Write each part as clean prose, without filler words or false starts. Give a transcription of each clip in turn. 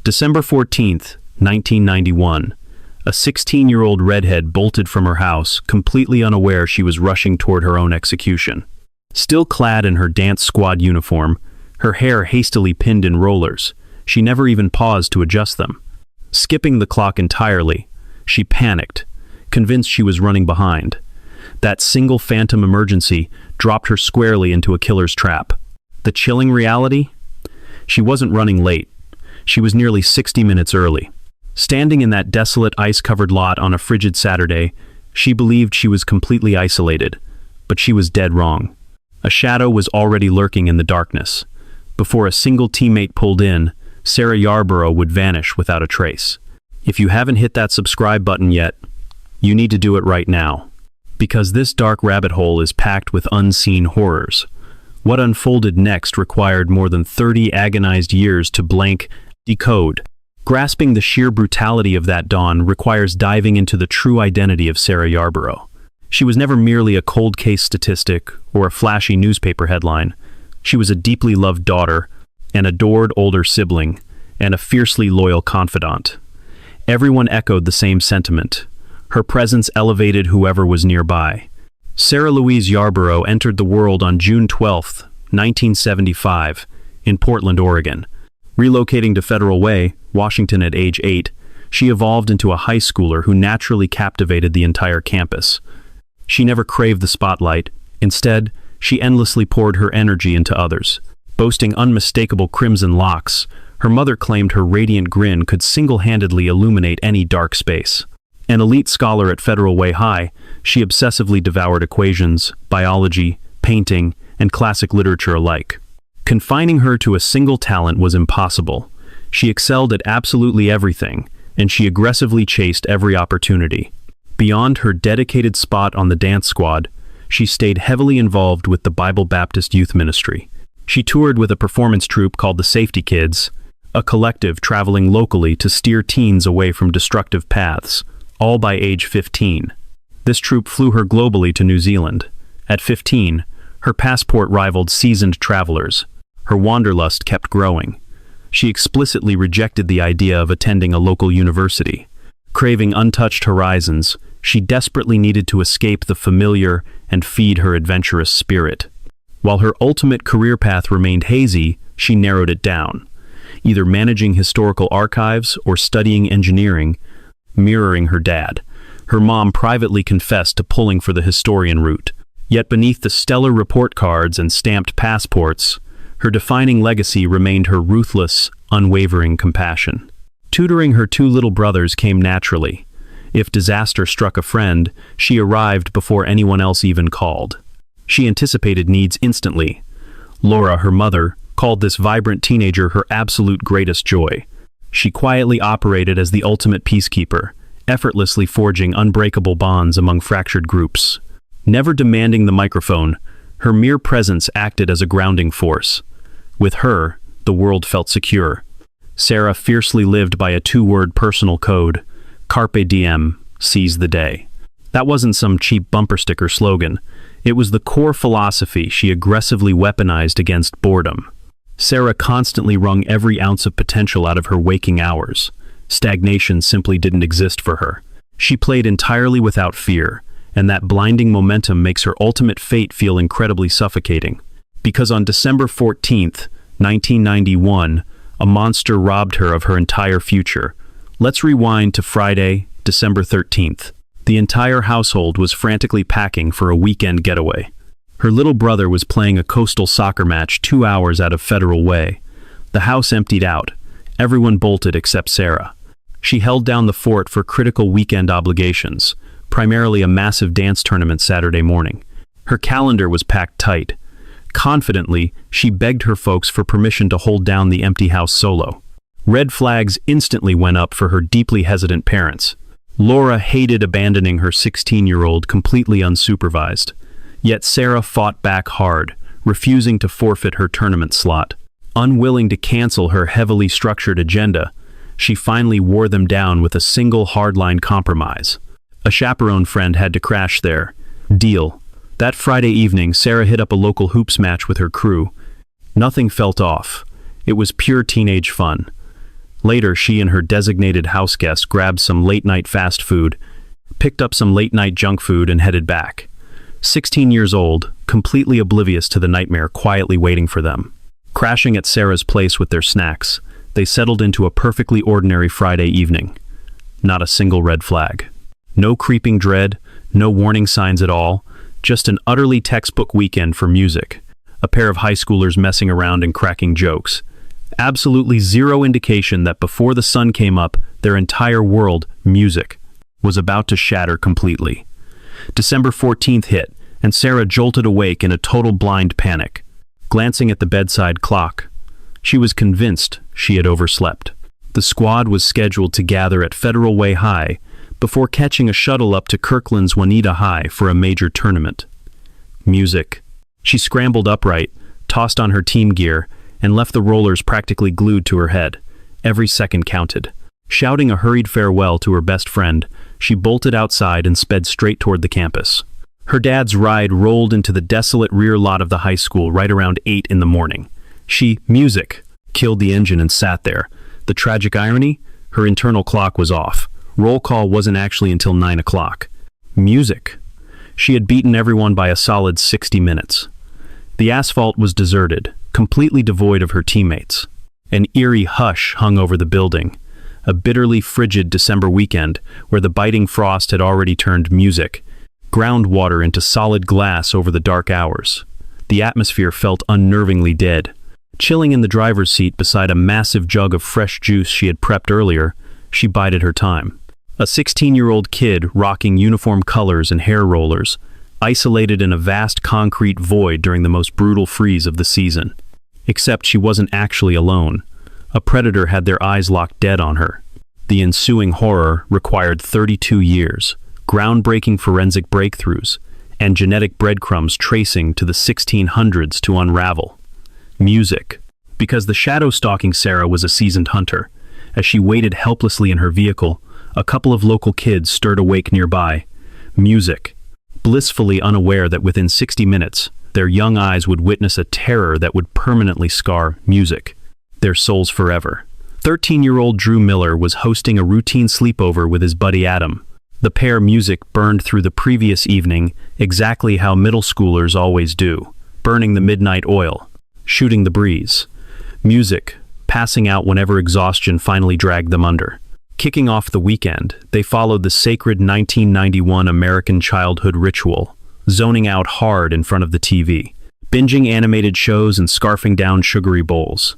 December 14th, 1991. A 16-year-old redhead bolted from her house, completely unaware she was rushing toward her own execution. Still clad in her dance squad uniform, her hair hastily pinned in rollers, she never even paused to adjust them. Skipping the clock entirely, she panicked, convinced she was running behind. That single phantom emergency dropped her squarely into a killer's trap. The chilling reality? She wasn't running late. She was nearly 60 minutes early. Standing in that desolate ice-covered lot on a frigid Saturday, she believed she was completely isolated, but she was dead wrong. A shadow was already lurking in the darkness. Before a single teammate pulled in, Sarah Yarborough would vanish without a trace. If you haven't hit that subscribe button yet, you need to do it right now. Because this dark rabbit hole is packed with unseen horrors. What unfolded next required more than 30 agonized years to decode. Grasping the sheer brutality of that dawn requires diving into the true identity of Sarah Yarborough. She was never merely a cold case statistic or a flashy newspaper headline. She was a deeply loved daughter, an adored older sibling, and a fiercely loyal confidant. Everyone echoed the same sentiment. Her presence elevated whoever was nearby. Sarah Louise Yarborough entered the world on June 12, 1975, in Portland, Oregon. Relocating to Federal Way, Washington at age 8, she evolved into a high schooler who naturally captivated the entire campus. She never craved the spotlight. Instead, she endlessly poured her energy into others. Boasting unmistakable crimson locks, her mother claimed her radiant grin could single-handedly illuminate any dark space. An elite scholar at Federal Way High, she obsessively devoured equations, biology, painting, and classic literature alike. Confining her to a single talent was impossible. She excelled at absolutely everything, and she aggressively chased every opportunity. Beyond her dedicated spot on the dance squad, she stayed heavily involved with the Bible Baptist Youth Ministry. She toured with a performance troupe called the Safety Kids, a collective traveling locally to steer teens away from destructive paths, all by age 15. This troupe flew her globally to New Zealand. At 15, her passport rivaled seasoned travelers. Her wanderlust kept growing. She explicitly rejected the idea of attending a local university. Craving untouched horizons, she desperately needed to escape the familiar and feed her adventurous spirit. While her ultimate career path remained hazy, she narrowed it down, either managing historical archives or studying engineering, mirroring her dad. Her mom privately confessed to pulling for the historian route. Yet beneath the stellar report cards and stamped passports, her defining legacy remained her ruthless, unwavering compassion. Tutoring her two little brothers came naturally. If disaster struck a friend, she arrived before anyone else even called. She anticipated needs instantly. Laura, her mother, called this vibrant teenager her absolute greatest joy. She quietly operated as the ultimate peacekeeper, effortlessly forging unbreakable bonds among fractured groups. Never demanding the microphone, her mere presence acted as a grounding force. With her, the world felt secure. Sarah fiercely lived by a two-word personal code: Carpe diem, seize the day. That wasn't some cheap bumper sticker slogan. It was the core philosophy she aggressively weaponized against boredom. Sarah constantly wrung every ounce of potential out of her waking hours. Stagnation simply didn't exist for her. She played entirely without fear, and that blinding momentum makes her ultimate fate feel incredibly suffocating. Because on December 14th, 1991, a monster robbed her of her entire future. Let's rewind to Friday, December 13th. The entire household was frantically packing for a weekend getaway. Her little brother was playing a coastal soccer match 2 hours out of Federal Way. The house emptied out. Everyone bolted except Sarah. She held down the fort for critical weekend obligations, primarily a massive dance tournament Saturday morning. Her calendar was packed tight. Confidently, she begged her folks for permission to hold down the empty house solo. Red flags instantly went up for her deeply hesitant parents. Laura hated abandoning her 16-year-old completely unsupervised. Yet Sarah fought back hard, refusing to forfeit her tournament slot. Unwilling to cancel her heavily structured agenda, she finally wore them down with a single hardline compromise. A chaperone friend had to crash there. Deal. That Friday evening, Sarah hit up a local hoops match with her crew. Nothing felt off. It was pure teenage fun. Later, she and her designated house guest grabbed some late-night fast food, picked up some late-night junk food, and headed back. 16 years old, completely oblivious to the nightmare quietly waiting for them. Crashing at Sarah's place with their snacks, they settled into a perfectly ordinary Friday evening. Not a single red flag. No creeping dread, no warning signs at all, just an utterly textbook weekend for music. A pair of high schoolers messing around and cracking jokes. Absolutely zero indication that before the sun came up, their entire world, music, was about to shatter completely. December 14th hit, and Sarah jolted awake in a total blind panic. Glancing at the bedside clock, she was convinced she had overslept. The squad was scheduled to gather at Federal Way High before catching a shuttle up to Kirkland's Juanita High for a major tournament. Music. She scrambled upright, tossed on her team gear, and left the rollers practically glued to her head. Every second counted. Shouting a hurried farewell to her best friend, she bolted outside and sped straight toward the campus. Her dad's ride rolled into the desolate rear lot of the high school right around 8 in the morning. Music, killed the engine and sat there. The tragic irony? Her internal clock was off. Roll call wasn't actually until 9 o'clock. Music. She had beaten everyone by a solid 60 minutes. The asphalt was deserted, completely devoid of her teammates. An eerie hush hung over the building. A bitterly frigid December weekend where the biting frost had already turned music, groundwater into solid glass over the dark hours. The atmosphere felt unnervingly dead. Chilling in the driver's seat beside a massive jug of fresh juice she had prepped earlier, she bided her time. A 16-year-old kid rocking uniform colors and hair rollers, isolated in a vast concrete void during the most brutal freeze of the season. Except she wasn't actually alone. A predator had their eyes locked dead on her. The ensuing horror required 32 years, groundbreaking forensic breakthroughs, and genetic breadcrumbs tracing to the 1600s to unravel. Music. Because the shadow-stalking Sarah was a seasoned hunter. As she waited helplessly in her vehicle, a couple of local kids stirred awake nearby. Music. Blissfully unaware that within 60 minutes, their young eyes would witness a terror that would permanently scar music, their souls forever. 13-year-old Drew Miller was hosting a routine sleepover with his buddy Adam. The pair music burned through the previous evening exactly how middle schoolers always do, burning the midnight oil, shooting the breeze. Music, passing out whenever exhaustion finally dragged them under. Kicking off the weekend, they followed the sacred 1991 American childhood ritual, zoning out hard in front of the TV, binging animated shows and scarfing down sugary bowls.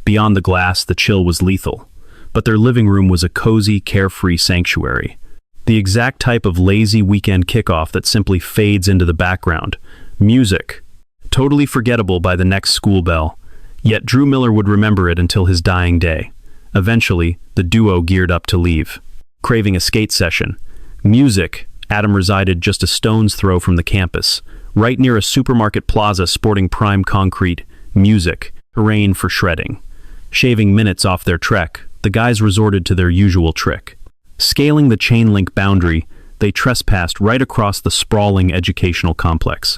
Beyond the glass, the chill was lethal, but their living room was a cozy, carefree sanctuary. The exact type of lazy weekend kickoff that simply fades into the background. Music. Totally forgettable by the next school bell, yet Drew Miller would remember it until his dying day. Eventually, the duo geared up to leave. Craving a skate session. Music. Adam resided just a stone's throw from the campus, right near a supermarket plaza sporting prime concrete. Music. Terrain for shredding. Shaving minutes off their trek, the guys resorted to their usual trick. Scaling the chain link boundary, they trespassed right across the sprawling educational complex.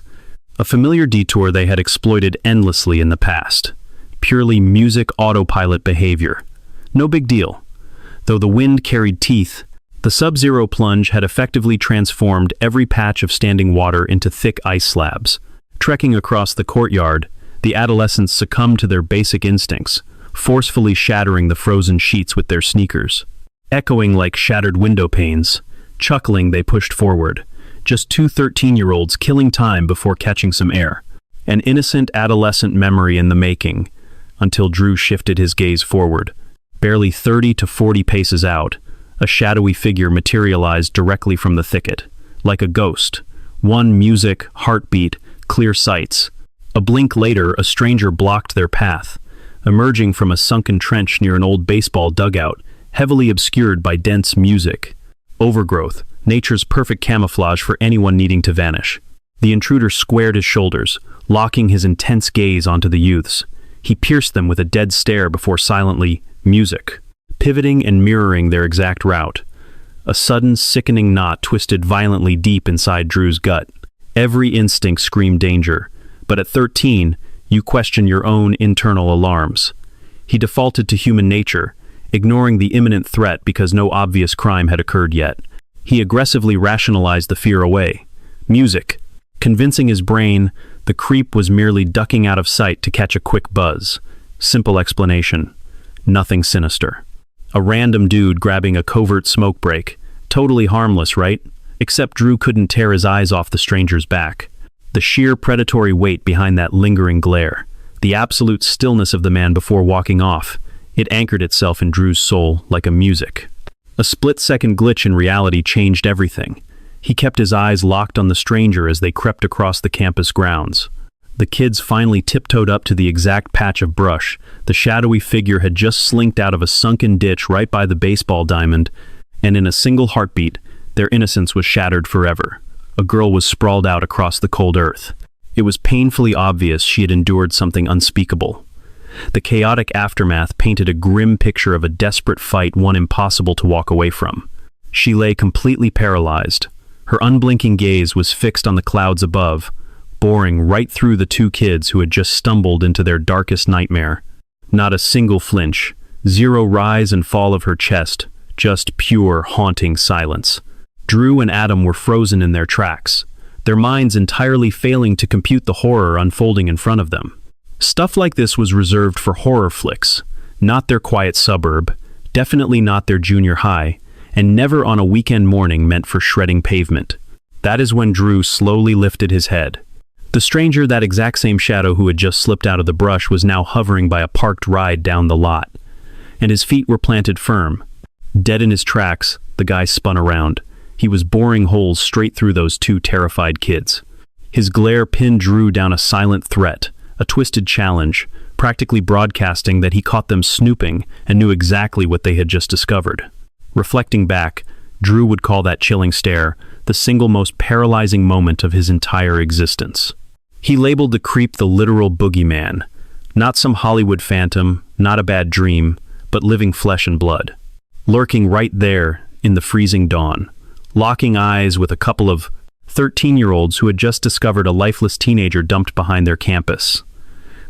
A familiar detour they had exploited endlessly in the past. Purely music autopilot behavior. No big deal. Though the wind carried teeth, the sub-zero plunge had effectively transformed every patch of standing water into thick ice slabs. Trekking across the courtyard, the adolescents succumbed to their basic instincts, forcefully shattering the frozen sheets with their sneakers. Echoing like shattered window panes, chuckling they pushed forward. Just two 13-year-olds killing time before catching some air. An innocent adolescent memory in the making, until Drew shifted his gaze forward. Barely 30 to 40 paces out, a shadowy figure materialized directly from the thicket, like a ghost. One music, heartbeat, clear sights. A blink later, a stranger blocked their path, emerging from a sunken trench near an old baseball dugout, heavily obscured by dense music. Overgrowth, nature's perfect camouflage for anyone needing to vanish. The intruder squared his shoulders, locking his intense gaze onto the youths. He pierced them with a dead stare before silently, music, pivoting and mirroring their exact route. A sudden, sickening knot twisted violently deep inside Drew's gut. Every instinct screamed danger, but at 13, you question your own internal alarms. He defaulted to human nature, ignoring the imminent threat because no obvious crime had occurred yet. He aggressively rationalized the fear away. Music. Convincing his brain, the creep was merely ducking out of sight to catch a quick buzz. Simple explanation. Nothing sinister. A random dude grabbing a covert smoke break. Totally harmless, right? Except Drew couldn't tear his eyes off the stranger's back. The sheer predatory weight behind that lingering glare. The absolute stillness of the man before walking off. It anchored itself in Drew's soul like a music. A split-second glitch in reality changed everything. He kept his eyes locked on the stranger as they crept across the campus grounds. The kids finally tiptoed up to the exact patch of brush. The shadowy figure had just slinked out of a sunken ditch right by the baseball diamond, and in a single heartbeat, their innocence was shattered forever. A girl was sprawled out across the cold earth. It was painfully obvious she had endured something unspeakable. The chaotic aftermath painted a grim picture of a desperate fight, one impossible to walk away from. She lay completely paralyzed. Her unblinking gaze was fixed on the clouds above, boring right through the two kids who had just stumbled into their darkest nightmare. Not a single flinch, zero rise and fall of her chest, just pure, haunting silence. Drew and Adam were frozen in their tracks, their minds entirely failing to compute the horror unfolding in front of them. Stuff like this was reserved for horror flicks, not their quiet suburb, definitely not their junior high, and never on a weekend morning meant for shredding pavement. That is when Drew slowly lifted his head. The stranger, that exact same shadow who had just slipped out of the brush, was now hovering by a parked ride down the lot, and his feet were planted firm. Dead in his tracks, the guy spun around. He was boring holes straight through those two terrified kids. His glare pinned Drew down a silent threat, a twisted challenge, practically broadcasting that he caught them snooping and knew exactly what they had just discovered. Reflecting back, Drew would call that chilling stare the single most paralyzing moment of his entire existence. He labeled the creep the literal boogeyman, not some Hollywood phantom, not a bad dream, but living flesh and blood. Lurking right there in the freezing dawn, locking eyes with a couple of 13-year-olds who had just discovered a lifeless teenager dumped behind their campus.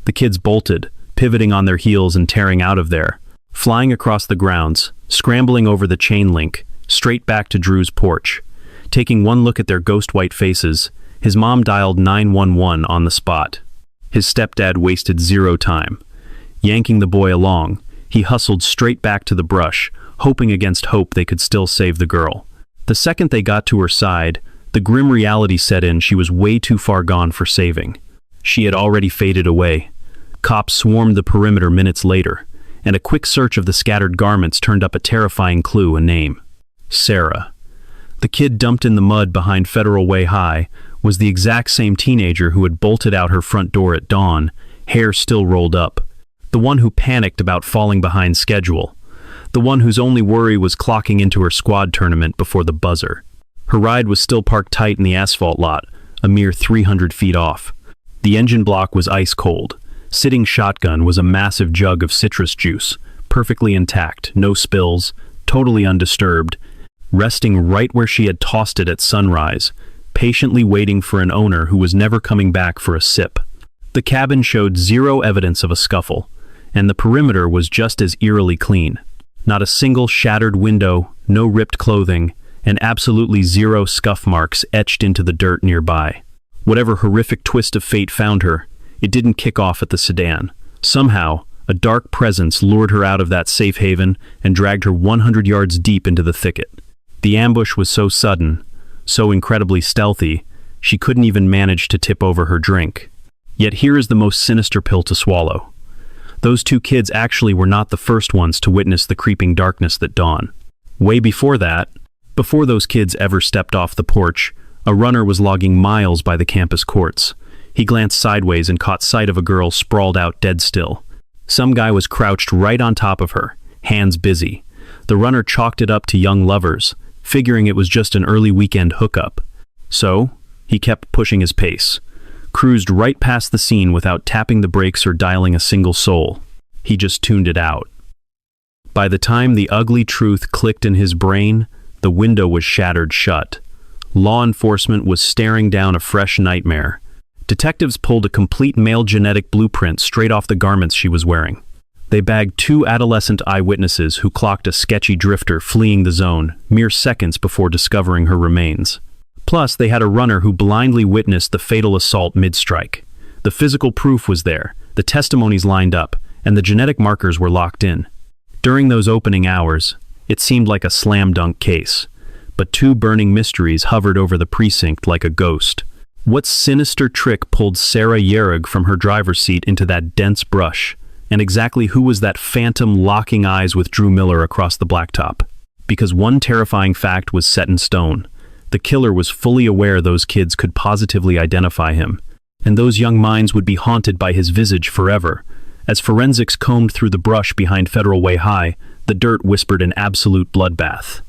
The kids bolted, pivoting on their heels and tearing out of there, flying across the grounds, scrambling over the chain link, straight back to Drew's porch. Taking one look at their ghost-white faces, his mom dialed 911 on the spot. His stepdad wasted zero time. Yanking the boy along, he hustled straight back to the brush, hoping against hope they could still save the girl. The second they got to her side, the grim reality set in. She was way too far gone for saving. She had already faded away. Cops swarmed the perimeter minutes later, and a quick search of the scattered garments turned up a terrifying clue, a name. Sarah. The kid dumped in the mud behind Federal Way High was the exact same teenager who had bolted out her front door at dawn, hair still rolled up. The one who panicked about falling behind schedule. The one whose only worry was clocking into her squad tournament before the buzzer. Her ride was still parked tight in the asphalt lot, a mere 300 feet off. The engine block was ice cold. Sitting shotgun was a massive jug of citrus juice, perfectly intact, no spills, totally undisturbed, resting right where she had tossed it at sunrise, patiently waiting for an owner who was never coming back for a sip. The cabin showed zero evidence of a scuffle, and the perimeter was just as eerily clean. Not a single shattered window, no ripped clothing, and absolutely zero scuff marks etched into the dirt nearby. Whatever horrific twist of fate found her, it didn't kick off at the sedan. Somehow, a dark presence lured her out of that safe haven and dragged her 100 yards deep into the thicket. The ambush was so sudden, so incredibly stealthy, she couldn't even manage to tip over her drink. Yet here is the most sinister pill to swallow. Those two kids actually were not the first ones to witness the creeping darkness that dawned. Way before that, before those kids ever stepped off the porch, a runner was logging miles by the campus courts. He glanced sideways and caught sight of a girl sprawled out dead still. Some guy was crouched right on top of her, hands busy. The runner chalked it up to young lovers, figuring it was just an early weekend hookup. So, he kept pushing his pace, cruised right past the scene without tapping the brakes or dialing a single soul. He just tuned it out. By the time the ugly truth clicked in his brain, the window was shattered shut. Law enforcement was staring down a fresh nightmare. Detectives pulled a complete male genetic blueprint straight off the garments she was wearing. They bagged 2 adolescent eyewitnesses who clocked a sketchy drifter fleeing the zone mere seconds before discovering her remains. Plus, they had a runner who blindly witnessed the fatal assault mid-strike. The physical proof was there, the testimonies lined up, and the genetic markers were locked in. During those opening hours, it seemed like a slam-dunk case, but 2 burning mysteries hovered over the precinct like a ghost. What sinister trick pulled Sarah Yarborough from her driver's seat into that dense brush? And exactly who was that phantom locking eyes with Drew Miller across the blacktop? Because one terrifying fact was set in stone. The killer was fully aware those kids could positively identify him, and those young minds would be haunted by his visage forever. As forensics combed through the brush behind Federal Way High, the dirt whispered an absolute bloodbath.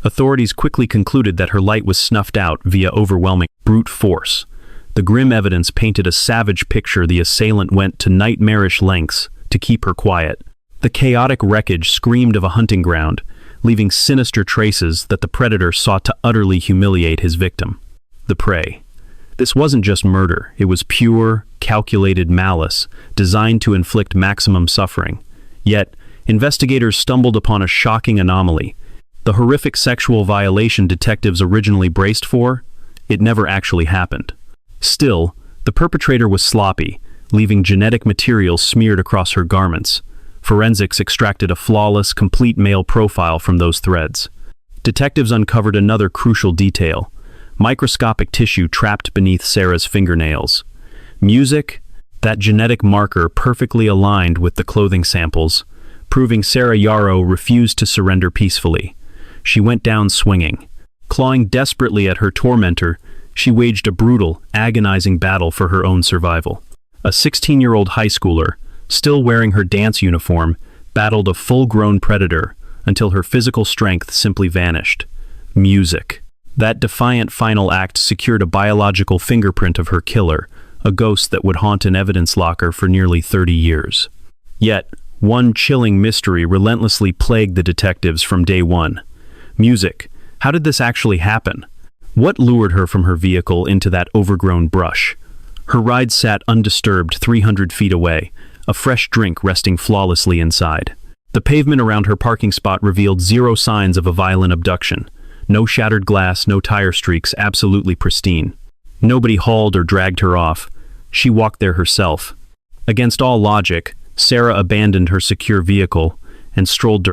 Authorities quickly concluded that her light was snuffed out via overwhelming brute force. The grim evidence painted a savage picture the assailant went to nightmarish lengths to keep her quiet. The chaotic wreckage screamed of a hunting ground, leaving sinister traces that the predator sought to utterly humiliate his victim. The prey. This wasn't just murder, it was pure, calculated malice, designed to inflict maximum suffering. Yet, investigators stumbled upon a shocking anomaly. The horrific sexual violation detectives originally braced for, it never actually happened. Still, the perpetrator was sloppy, leaving genetic material smeared across her garments. Forensics extracted a flawless, complete male profile from those threads. Detectives uncovered another crucial detail: microscopic tissue trapped beneath Sarah's fingernails. Music, that genetic marker perfectly aligned with the clothing samples, proving Sarah Yarborough refused to surrender peacefully. She went down swinging. Clawing desperately at her tormentor, she waged a brutal, agonizing battle for her own survival. A 16-year-old high schooler, still wearing her dance uniform, battled a full-grown predator until her physical strength simply vanished. Music. That defiant final act secured a biological fingerprint of her killer, a ghost that would haunt an evidence locker for nearly 30 years. Yet, one chilling mystery relentlessly plagued the detectives from day one. Music. How did this actually happen? What lured her from her vehicle into that overgrown brush? Her ride sat undisturbed 300 feet away, a fresh drink resting flawlessly inside. The pavement around her parking spot revealed zero signs of a violent abduction. No shattered glass, no tire streaks, absolutely pristine. Nobody hauled or dragged her off. She walked there herself. Against all logic, Sarah abandoned her secure vehicle and strolled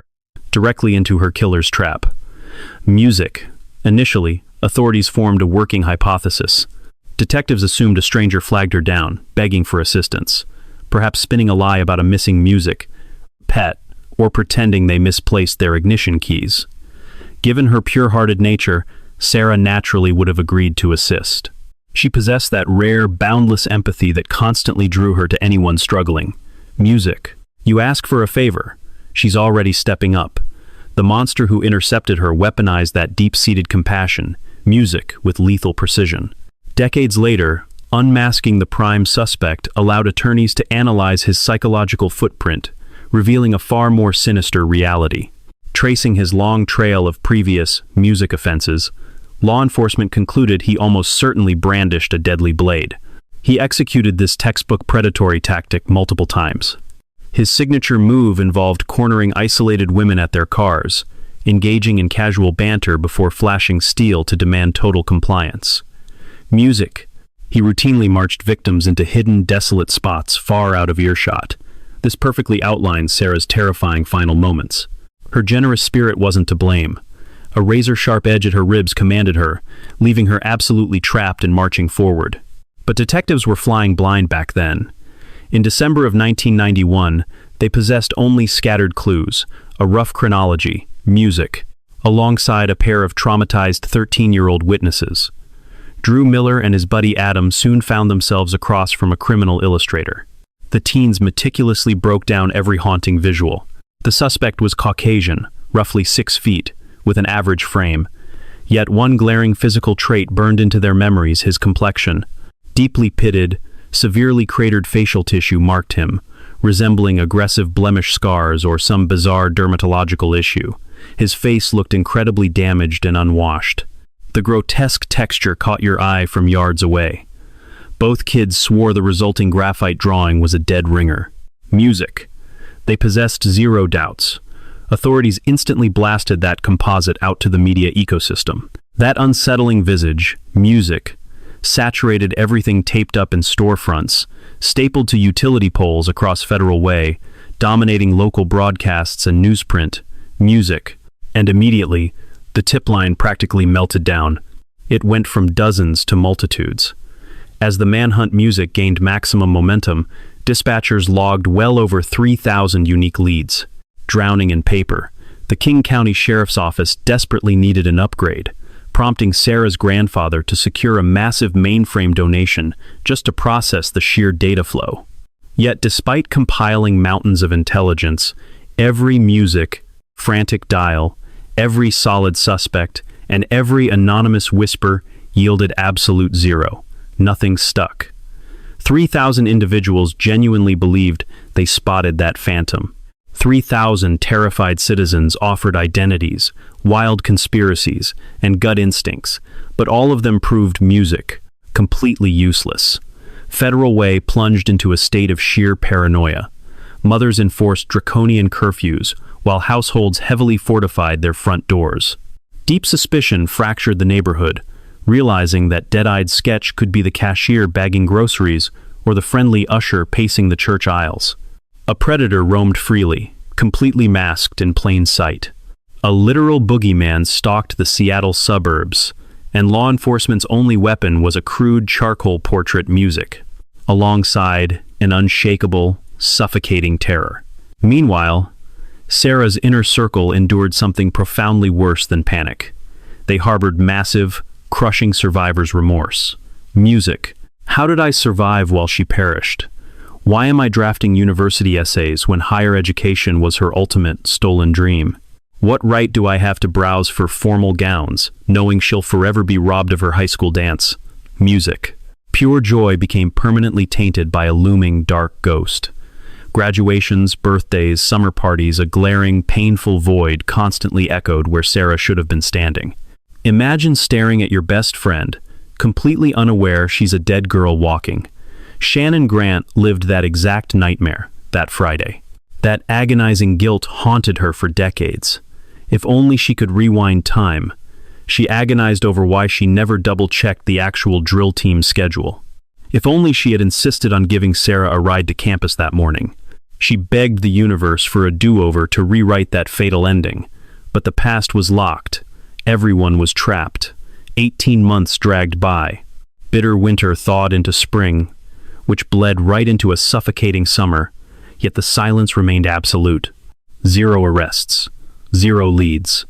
directly into her killer's trap. Music. Initially, authorities formed a working hypothesis. Detectives assumed a stranger flagged her down, begging for assistance, perhaps spinning a lie about a missing music pet, or pretending they misplaced their ignition keys. Given her pure-hearted nature, Sarah naturally would have agreed to assist. She possessed that rare, boundless empathy that constantly drew her to anyone struggling. Music. You ask for a favor. She's already stepping up. The monster who intercepted her weaponized that deep-seated compassion, music, with lethal precision. Decades later, unmasking the prime suspect allowed attorneys to analyze his psychological footprint, revealing a far more sinister reality. Tracing his long trail of previous music offenses, law enforcement concluded he almost certainly brandished a deadly blade. He executed this textbook predatory tactic multiple times. His signature move involved cornering isolated women at their cars, engaging in casual banter before flashing steel to demand total compliance. Music. He routinely marched victims into hidden, desolate spots far out of earshot. This perfectly outlines Sarah's terrifying final moments. Her generous spirit wasn't to blame. A razor-sharp edge at her ribs commanded her, leaving her absolutely trapped and marching forward. But detectives were flying blind back then. In December of 1991, they possessed only scattered clues, a rough chronology, music, alongside a pair of traumatized 13-year-old witnesses. Drew Miller and his buddy Adam soon found themselves across from a criminal illustrator. The teens meticulously broke down every haunting visual. The suspect was Caucasian, roughly 6 feet, with an average frame. Yet one glaring physical trait burned into their memories: his complexion. Deeply pitted, severely cratered facial tissue marked him, resembling aggressive blemish scars or some bizarre dermatological issue. His face looked incredibly damaged and unwashed. The grotesque texture caught your eye from yards away. Both kids swore the resulting graphite drawing was a dead ringer. Music. They possessed zero doubts. Authorities instantly blasted that composite out to the media ecosystem. That unsettling visage, music, saturated everything taped up in storefronts, stapled to utility poles across Federal Way, dominating local broadcasts and newsprint, music, and immediately, the tip line practically melted down. It went from dozens to multitudes. As the manhunt music gained maximum momentum, dispatchers logged well over 3,000 unique leads. Drowning in paper, the King County Sheriff's Office desperately needed an upgrade, prompting Sarah's grandfather to secure a massive mainframe donation just to process the sheer data flow. Yet despite compiling mountains of intelligence, every music, frantic dial, every solid suspect, and every anonymous whisper yielded absolute zero. Nothing stuck. 3,000 individuals genuinely believed they spotted that phantom. 3,000 terrified citizens offered identities, wild conspiracies, and gut instincts, but all of them proved music, completely useless. Federal Way plunged into a state of sheer paranoia. Mothers enforced draconian curfews, while households heavily fortified their front doors. Deep suspicion fractured the neighborhood, realizing that dead-eyed sketch could be the cashier bagging groceries or the friendly usher pacing the church aisles. A predator roamed freely, completely masked in plain sight. A literal boogeyman stalked the Seattle suburbs, and law enforcement's only weapon was a crude charcoal portrait music, alongside an unshakable, suffocating terror. Meanwhile, Sarah's inner circle endured something profoundly worse than panic. They harbored massive, crushing survivor's remorse. Music. How did I survive while she perished? Why am I drafting university essays when higher education was her ultimate stolen dream? What right do I have to browse for formal gowns, knowing she'll forever be robbed of her high school dance? Music. Pure joy became permanently tainted by a looming dark ghost. Graduations, birthdays, summer parties, a glaring, painful void constantly echoed where Sarah should have been standing. Imagine staring at your best friend, completely unaware she's a dead girl walking. Shannon Grant lived that exact nightmare that Friday. That agonizing guilt haunted her for decades. If only she could rewind time. She agonized over why she never double-checked the actual drill team schedule. If only she had insisted on giving Sarah a ride to campus that morning. She begged the universe for a do-over to rewrite that fatal ending. But the past was locked. Everyone was trapped. 18 months dragged by. Bitter winter thawed into spring, which bled right into a suffocating summer, yet the silence remained absolute. 0 arrests. 0 leads.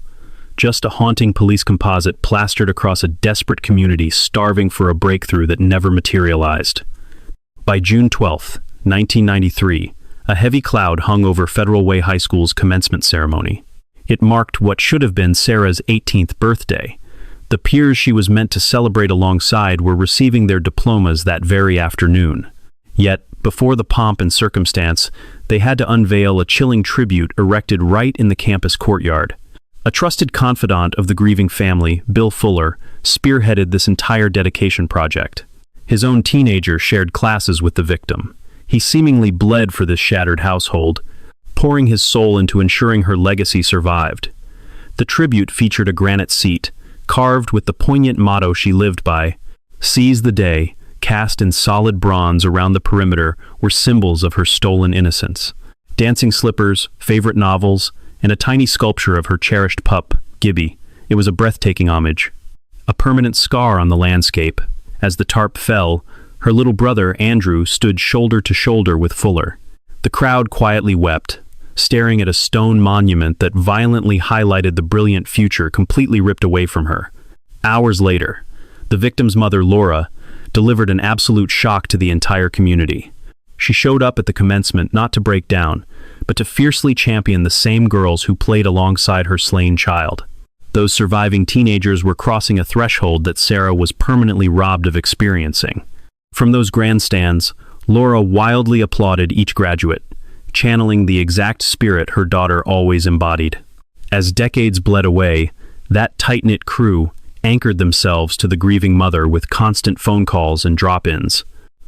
Just a haunting police composite plastered across a desperate community starving for a breakthrough that never materialized. By June 12, 1993, a heavy cloud hung over Federal Way High School's commencement ceremony. It marked what should have been Sarah's 18th birthday. The peers she was meant to celebrate alongside were receiving their diplomas that very afternoon. Yet, before the pomp and circumstance, they had to unveil a chilling tribute erected right in the campus courtyard. A trusted confidant of the grieving family, Bill Fuller, spearheaded this entire dedication project. His own teenager shared classes with the victim. He seemingly bled for this shattered household, pouring his soul into ensuring her legacy survived. The tribute featured a granite seat, carved with the poignant motto she lived by. Seize the day, cast in solid bronze around the perimeter, were symbols of her stolen innocence. Dancing slippers, favorite novels, and a tiny sculpture of her cherished pup, Gibby. It was a breathtaking homage. A permanent scar on the landscape. As the tarp fell, her little brother, Andrew, stood shoulder to shoulder with Fuller. The crowd quietly wept, staring at a stone monument that violently highlighted the brilliant future completely ripped away from her. Hours later, the victim's mother, Laura, delivered an absolute shock to the entire community. She showed up at the commencement not to break down, but to fiercely champion the same girls who played alongside her slain child. Those surviving teenagers were crossing a threshold that Sarah was permanently robbed of experiencing. From those grandstands, Laura wildly applauded each graduate, channeling the exact spirit her daughter always embodied. As decades bled away, that tight-knit crew anchored themselves to the grieving mother with constant phone calls and drop-ins.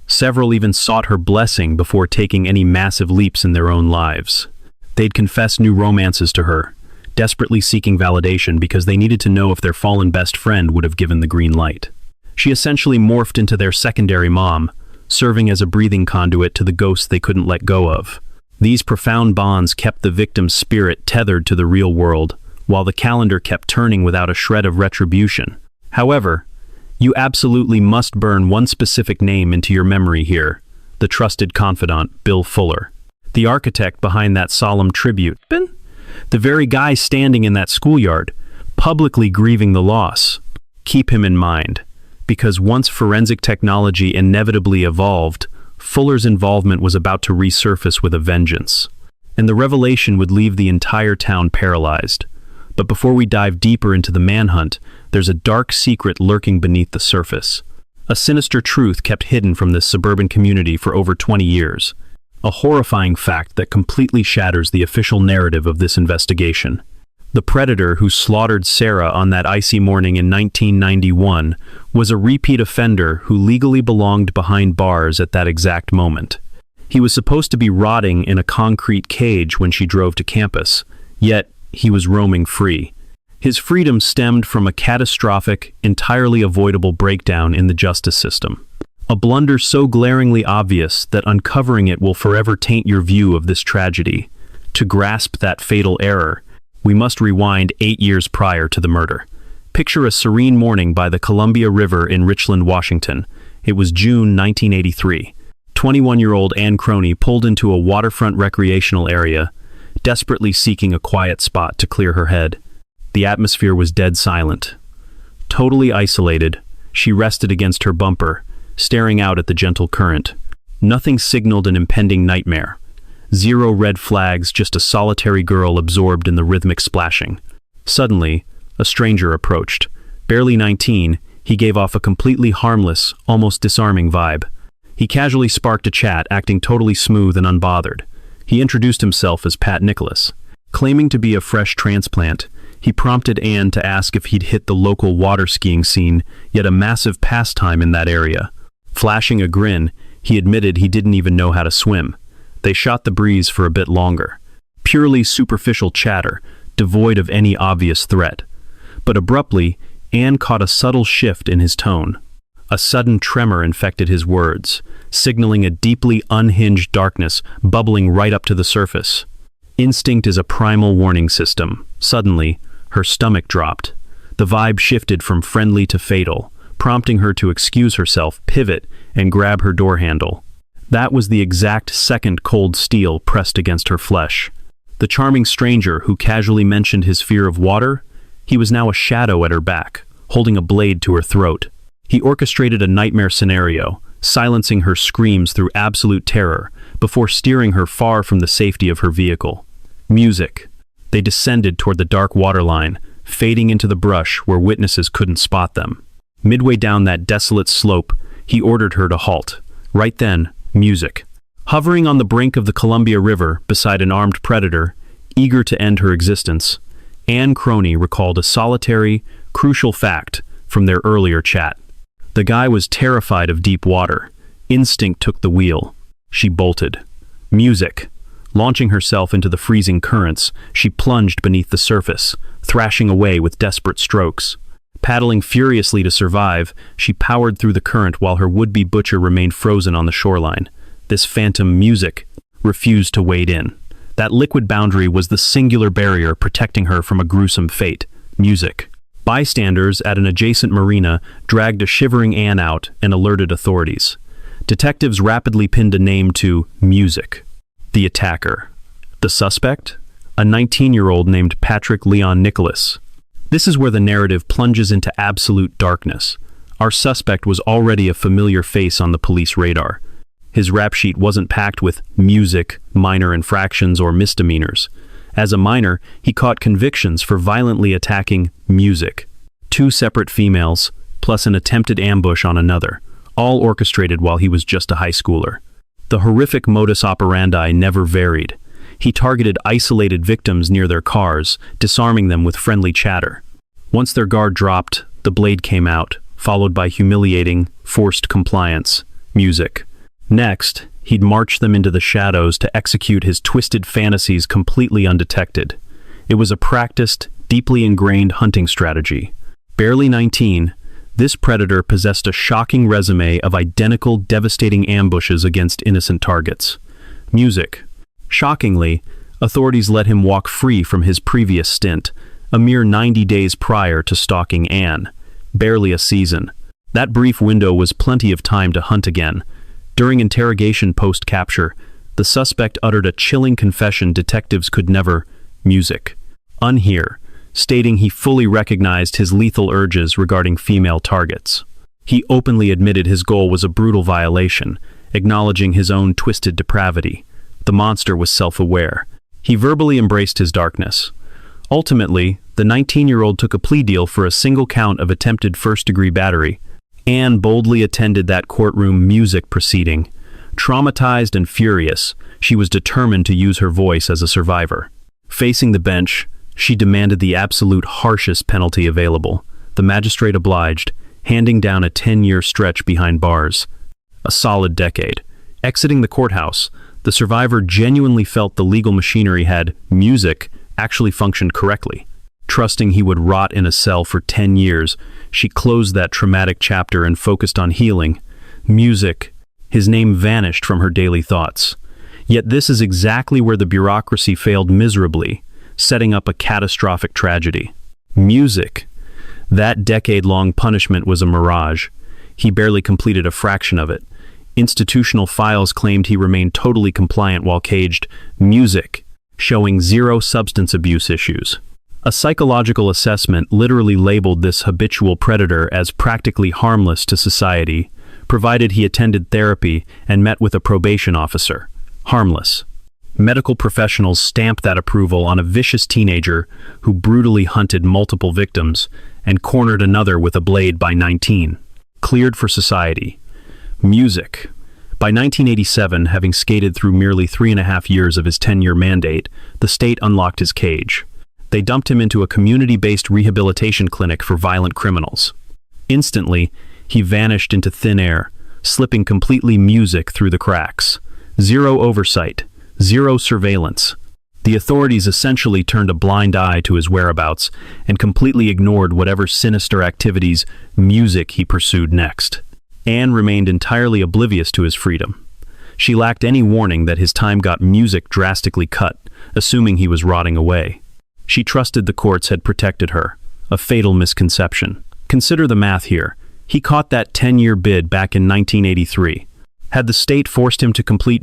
Several even sought her blessing before taking any massive leaps in their own lives. They'd confessed new romances to her, desperately seeking validation because they needed to know if their fallen best friend would have given the green light. She essentially morphed into their secondary mom, serving as a breathing conduit to the ghosts they couldn't let go of. These profound bonds kept the victim's spirit tethered to the real world, while the calendar kept turning without a shred of retribution. However, you absolutely must burn one specific name into your memory here: the trusted confidant, Bill Fuller. The architect behind that solemn tribute. The very guy standing in that schoolyard, publicly grieving the loss. Keep him in mind, because once forensic technology inevitably evolved, Fuller's involvement was about to resurface with a vengeance. And the revelation would leave the entire town paralyzed. But before we dive deeper into the manhunt, there's a dark secret lurking beneath the surface. A sinister truth kept hidden from this suburban community for over 20 years. A horrifying fact that completely shatters the official narrative of this investigation. The predator who slaughtered Sarah on that icy morning in 1991 was a repeat offender who legally belonged behind bars at that exact moment. He was supposed to be rotting in a concrete cage when she drove to campus, yet he was roaming free. His freedom stemmed from a catastrophic, entirely avoidable breakdown in the justice system. A blunder so glaringly obvious that uncovering it will forever taint your view of this tragedy. To grasp that fatal error, we must rewind 8 years prior to the murder. Picture a serene morning by the Columbia River in Richland, Washington. It was June 1983. 21-year-old Ann Croney pulled into a waterfront recreational area, desperately seeking a quiet spot to clear her head. The atmosphere was dead silent. Totally isolated, she rested against her bumper, staring out at the gentle current. Nothing signaled an impending nightmare. Zero red flags, just a solitary girl absorbed in the rhythmic splashing. Suddenly, a stranger approached. Barely 19, he gave off a completely harmless, almost disarming vibe. He casually sparked a chat, acting totally smooth and unbothered. He introduced himself as Pat Nicholas. Claiming to be a fresh transplant, he prompted Anne to ask if he'd hit the local water skiing scene, yet a massive pastime in that area. Flashing a grin, he admitted he didn't even know how to swim. They shot the breeze for a bit longer. Purely superficial chatter, devoid of any obvious threat. But abruptly, Anne caught a subtle shift in his tone. A sudden tremor infected his words, signaling a deeply unhinged darkness bubbling right up to the surface. Instinct is a primal warning system. Suddenly, her stomach dropped. The vibe shifted from friendly to fatal, prompting her to excuse herself, pivot, and grab her door handle. That was the exact second cold steel pressed against her flesh. The charming stranger who casually mentioned his fear of water, he was now a shadow at her back, holding a blade to her throat. He orchestrated a nightmare scenario, silencing her screams through absolute terror, before steering her far from the safety of her vehicle. Music. They descended toward the dark waterline, fading into the brush where witnesses couldn't spot them. Midway down that desolate slope, he ordered her to halt. Right then, music. Hovering on the brink of the Columbia River beside an armed predator, eager to end her existence, Ann Croney recalled a solitary, crucial fact from their earlier chat. The guy was terrified of deep water. Instinct took the wheel. She bolted. Music. Launching herself into the freezing currents, she plunged beneath the surface, thrashing away with desperate strokes. Paddling furiously to survive, she powered through the current while her would-be butcher remained frozen on the shoreline. This phantom music refused to wade in. That liquid boundary was the singular barrier protecting her from a gruesome fate. Music. Bystanders at an adjacent marina dragged a shivering Anne out and alerted authorities. Detectives rapidly pinned a name to music. The attacker. The suspect? A 19-year-old named Patrick Leon Nicholas. This is where the narrative plunges into absolute darkness. Our suspect was already a familiar face on the police radar. His rap sheet wasn't packed with music, minor infractions, or misdemeanors. As a minor, he caught convictions for violently attacking music. 2 separate females, plus an attempted ambush on another, all orchestrated while he was just a high schooler. The horrific modus operandi never varied. He targeted isolated victims near their cars, disarming them with friendly chatter. Once their guard dropped, the blade came out, followed by humiliating, forced compliance. Music. Next, He'd march them into the shadows to execute his twisted fantasies completely undetected. It was a practiced, deeply ingrained hunting strategy. Barely 19, this predator possessed a shocking resume of identical, devastating ambushes against innocent targets. Music. Shockingly, authorities let him walk free from his previous stint, a mere 90 days prior to stalking Anne. Barely a season. That brief window was plenty of time to hunt again. During interrogation post-capture, the suspect uttered a chilling confession detectives could never unhear, stating he fully recognized his lethal urges regarding female targets. He openly admitted his goal was a brutal violation, acknowledging his own twisted depravity. The monster was self-aware. He verbally embraced his darkness. Ultimately, the 19-year-old took a plea deal for a single count of attempted first-degree battery. Anne boldly attended that courtroom music proceeding. Traumatized and furious, she was determined to use her voice as a survivor. Facing the bench, she demanded the absolute harshest penalty available. The magistrate obliged, handing down a 10-year stretch behind bars. A solid decade. Exiting the courthouse, the survivor genuinely felt the legal machinery had actually functioned correctly. Trusting he would rot in a cell for 10 years, she closed that traumatic chapter and focused on healing. His name vanished from her daily thoughts. Yet this is exactly where the bureaucracy failed miserably, setting up a catastrophic tragedy. That decade-long punishment was a mirage. He barely completed a fraction of it. Institutional files claimed he remained totally compliant while caged. Showing zero substance abuse issues. A psychological assessment literally labeled this habitual predator as practically harmless to society, provided he attended therapy and met with a probation officer. Harmless. Medical professionals stamped that approval on a vicious teenager who brutally hunted multiple victims and cornered another with a blade by 19. Cleared for society. By 1987, having skated through merely 3.5 years of his 10-year mandate, the state unlocked his cage. They dumped him into a community-based rehabilitation clinic for violent criminals. Instantly, he vanished into thin air, slipping completely through the cracks. Zero oversight, zero surveillance. The authorities essentially turned a blind eye to his whereabouts and completely ignored whatever sinister activities he pursued next. Anne remained entirely oblivious to his freedom. She lacked any warning that his time got drastically cut, assuming he was rotting away. She trusted the courts had protected her. A fatal misconception. Consider the math here. He caught that 10-year bid back in 1983. Had the state forced him to complete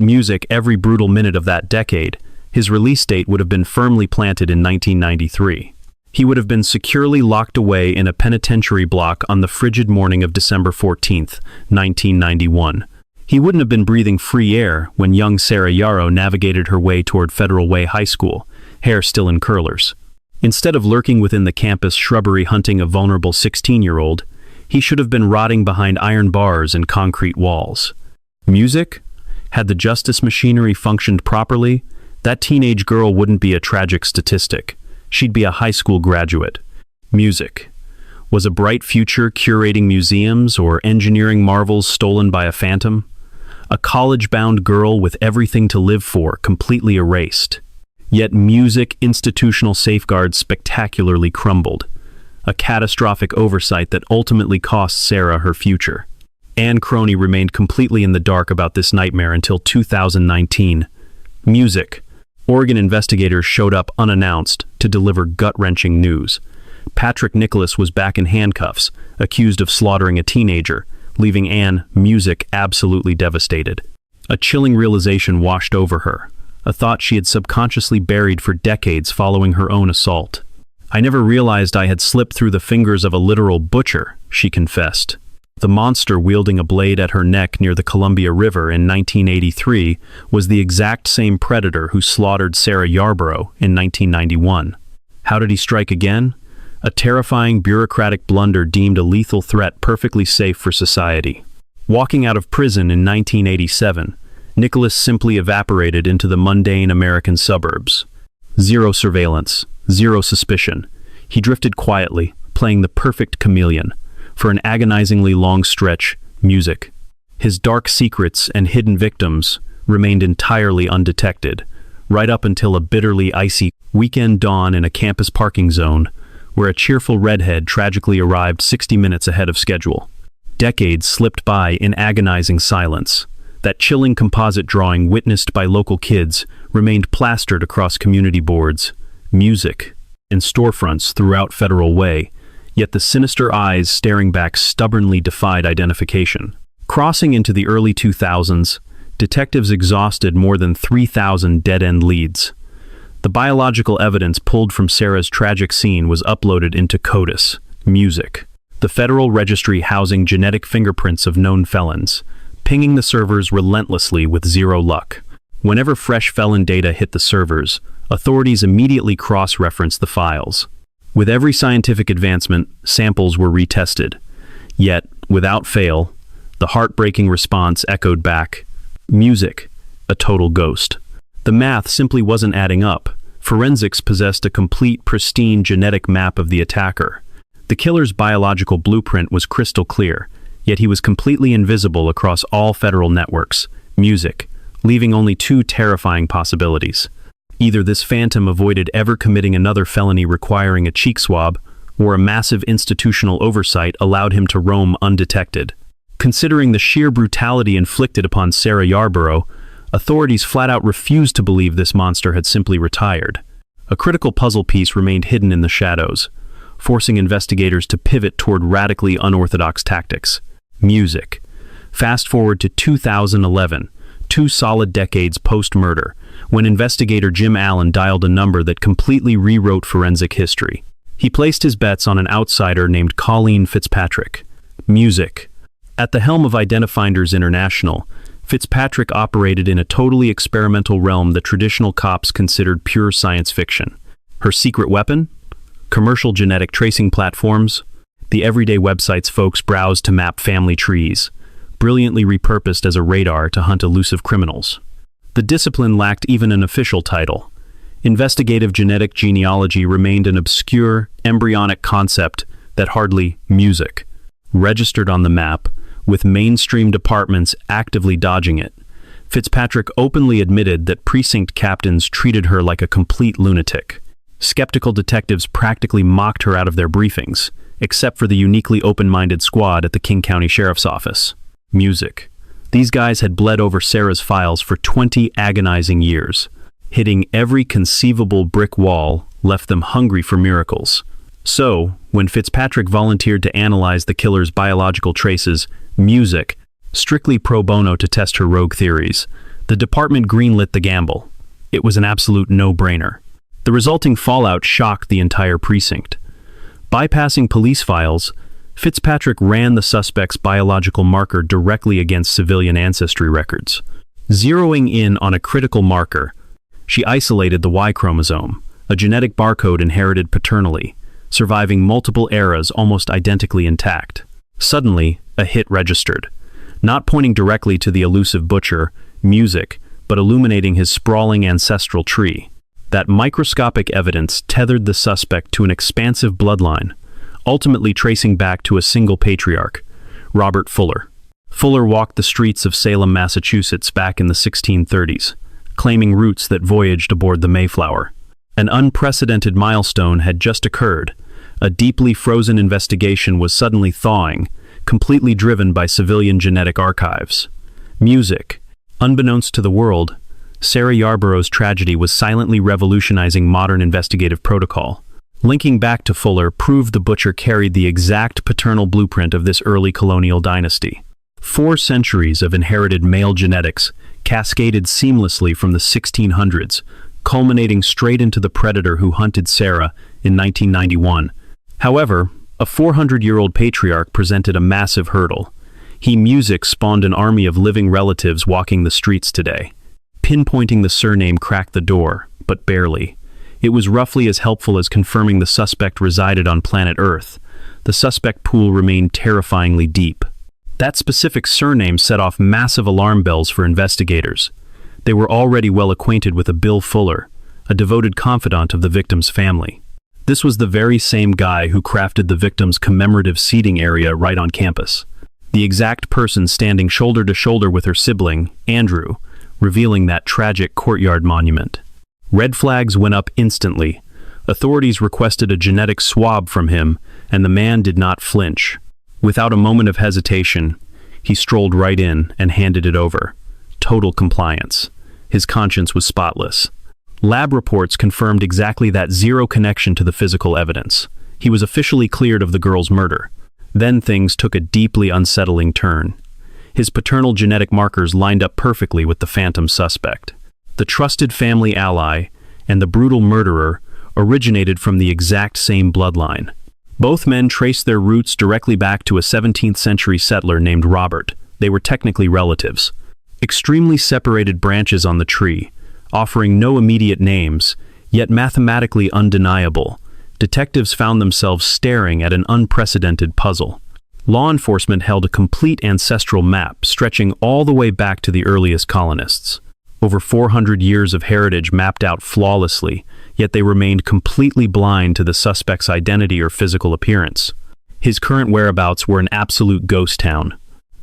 every brutal minute of that decade, his release date would have been firmly planted in 1993. He would have been securely locked away in a penitentiary block on the frigid morning of December 14, 1991. He wouldn't have been breathing free air when young Sarah Yarborough navigated her way toward Federal Way High School, hair still in curlers. Instead of lurking within the campus shrubbery hunting a vulnerable 16-year-old, he should have been rotting behind iron bars and concrete walls. Had the justice machinery functioned properly, that teenage girl wouldn't be a tragic statistic. She'd be a high school graduate. Was a bright future curating museums or engineering marvels stolen by a phantom? A college-bound girl with everything to live for completely erased. Yet institutional safeguards spectacularly crumbled. A catastrophic oversight that ultimately cost Sarah her future. Anne Crony remained completely in the dark about this nightmare until 2019. Oregon investigators showed up unannounced to deliver gut-wrenching news. Patrick Nicholas was back in handcuffs, accused of slaughtering a teenager, leaving Anne absolutely devastated. A chilling realization washed over her, a thought she had subconsciously buried for decades following her own assault. "I never realized I had slipped through the fingers of a literal butcher," she confessed. The monster wielding a blade at her neck near the Columbia River in 1983 was the exact same predator who slaughtered Sarah Yarborough in 1991. How did he strike again? A terrifying bureaucratic blunder deemed a lethal threat perfectly safe for society. Walking out of prison in 1987, Nicholas simply evaporated into the mundane American suburbs. Zero surveillance, zero suspicion. He drifted quietly, playing the perfect chameleon. For an agonizingly long stretch, His dark secrets and hidden victims remained entirely undetected, right up until a bitterly icy weekend dawn in a campus parking zone, where a cheerful redhead tragically arrived 60 minutes ahead of schedule. Decades slipped by in agonizing silence. That chilling composite drawing witnessed by local kids remained plastered across community boards, music, and storefronts throughout Federal Way, yet the sinister eyes staring back stubbornly defied identification. Crossing into the early 2000s, detectives exhausted more than 3,000 dead-end leads. The biological evidence pulled from Sarah's tragic scene was uploaded into CODIS, music, the federal registry housing genetic fingerprints of known felons, pinging the servers relentlessly with zero luck. Whenever fresh felon data hit the servers, authorities immediately cross-referenced the files. With every scientific advancement, samples were retested. Yet, without fail, the heartbreaking response echoed back, music, a total ghost. The math simply wasn't adding up. Forensics possessed a complete, pristine genetic map of the attacker. The killer's biological blueprint was crystal clear, yet he was completely invisible across all federal networks, music, leaving only two terrifying possibilities. Either this phantom avoided ever committing another felony requiring a cheek swab, or a massive institutional oversight allowed him to roam undetected. Considering the sheer brutality inflicted upon Sarah Yarborough, authorities flat-out refused to believe this monster had simply retired. A critical puzzle piece remained hidden in the shadows, forcing investigators to pivot toward radically unorthodox tactics. Music. Fast forward to 2011, 2 solid decades post-murder, when investigator Jim Allen dialed a number that completely rewrote forensic history. He placed his bets on an outsider named Colleen Fitzpatrick. Music. At the helm of Identifinders International, Fitzpatrick operated in a totally experimental realm that traditional cops considered pure science fiction. Her secret weapon? Commercial genetic tracing platforms, the everyday websites folks browse to map family trees, brilliantly repurposed as a radar to hunt elusive criminals. The discipline lacked even an official title. Investigative genetic genealogy remained an obscure, embryonic concept that hardly music registered on the map, with mainstream departments actively dodging it. Fitzpatrick openly admitted that precinct captains treated her like a complete lunatic. Skeptical detectives practically mocked her out of their briefings, except for the uniquely open-minded squad at the King County Sheriff's Office. Music. These guys had bled over Sarah's files for 20 agonizing years. Hitting every conceivable brick wall left them hungry for miracles. So, when Fitzpatrick volunteered to analyze the killer's biological traces, music, strictly pro bono to test her rogue theories, the department greenlit the gamble. It was an absolute no-brainer. The resulting fallout shocked the entire precinct. Bypassing police files, Fitzpatrick ran the suspect's biological marker directly against civilian ancestry records. Zeroing in on a critical marker, she isolated the Y chromosome, a genetic barcode inherited paternally, surviving multiple eras almost identically intact. Suddenly, a hit registered, not pointing directly to the elusive butcher, music, but illuminating his sprawling ancestral tree. That microscopic evidence tethered the suspect to an expansive bloodline, ultimately tracing back to a single patriarch, Robert Fuller. Fuller walked the streets of Salem, Massachusetts back in the 1630s, claiming roots that voyaged aboard the Mayflower. An unprecedented milestone had just occurred. A deeply frozen investigation was suddenly thawing, completely driven by civilian genetic archives. Music. Unbeknownst to the world, Sarah Yarborough's tragedy was silently revolutionizing modern investigative protocol. Linking back to Fuller proved the butcher carried the exact paternal blueprint of this early colonial dynasty. 4 centuries of inherited male genetics cascaded seamlessly from the 1600s, culminating straight into the predator who hunted Sarah in 1991. However, a 400-year-old patriarch presented a massive hurdle. Music spawned an army of living relatives walking the streets today. Pinpointing the surname cracked the door, but barely. It was roughly as helpful as confirming the suspect resided on planet Earth. The suspect pool remained terrifyingly deep. That specific surname set off massive alarm bells for investigators. They were already well acquainted with a Bill Fuller, a devoted confidant of the victim's family. This was the very same guy who crafted the victim's commemorative seating area right on campus. The exact person standing shoulder to shoulder with her sibling, Andrew, revealing that tragic courtyard monument. Red flags went up instantly. Authorities requested a genetic swab from him, and the man did not flinch. Without a moment of hesitation, he strolled right in and handed it over. Total compliance. His conscience was spotless. Lab reports confirmed exactly that, zero connection to the physical evidence. He was officially cleared of the girl's murder. Then things took a deeply unsettling turn. His paternal genetic markers lined up perfectly with the phantom suspect. The trusted family ally and the brutal murderer originated from the exact same bloodline. Both men traced their roots directly back to a 17th century settler named Robert. They were technically relatives. Extremely separated branches on the tree, offering no immediate names, yet mathematically undeniable. Detectives found themselves staring at an unprecedented puzzle. Law enforcement held a complete ancestral map stretching all the way back to the earliest colonists. Over 400 years of heritage mapped out flawlessly, yet they remained completely blind to the suspect's identity or physical appearance. His current whereabouts were an absolute ghost town.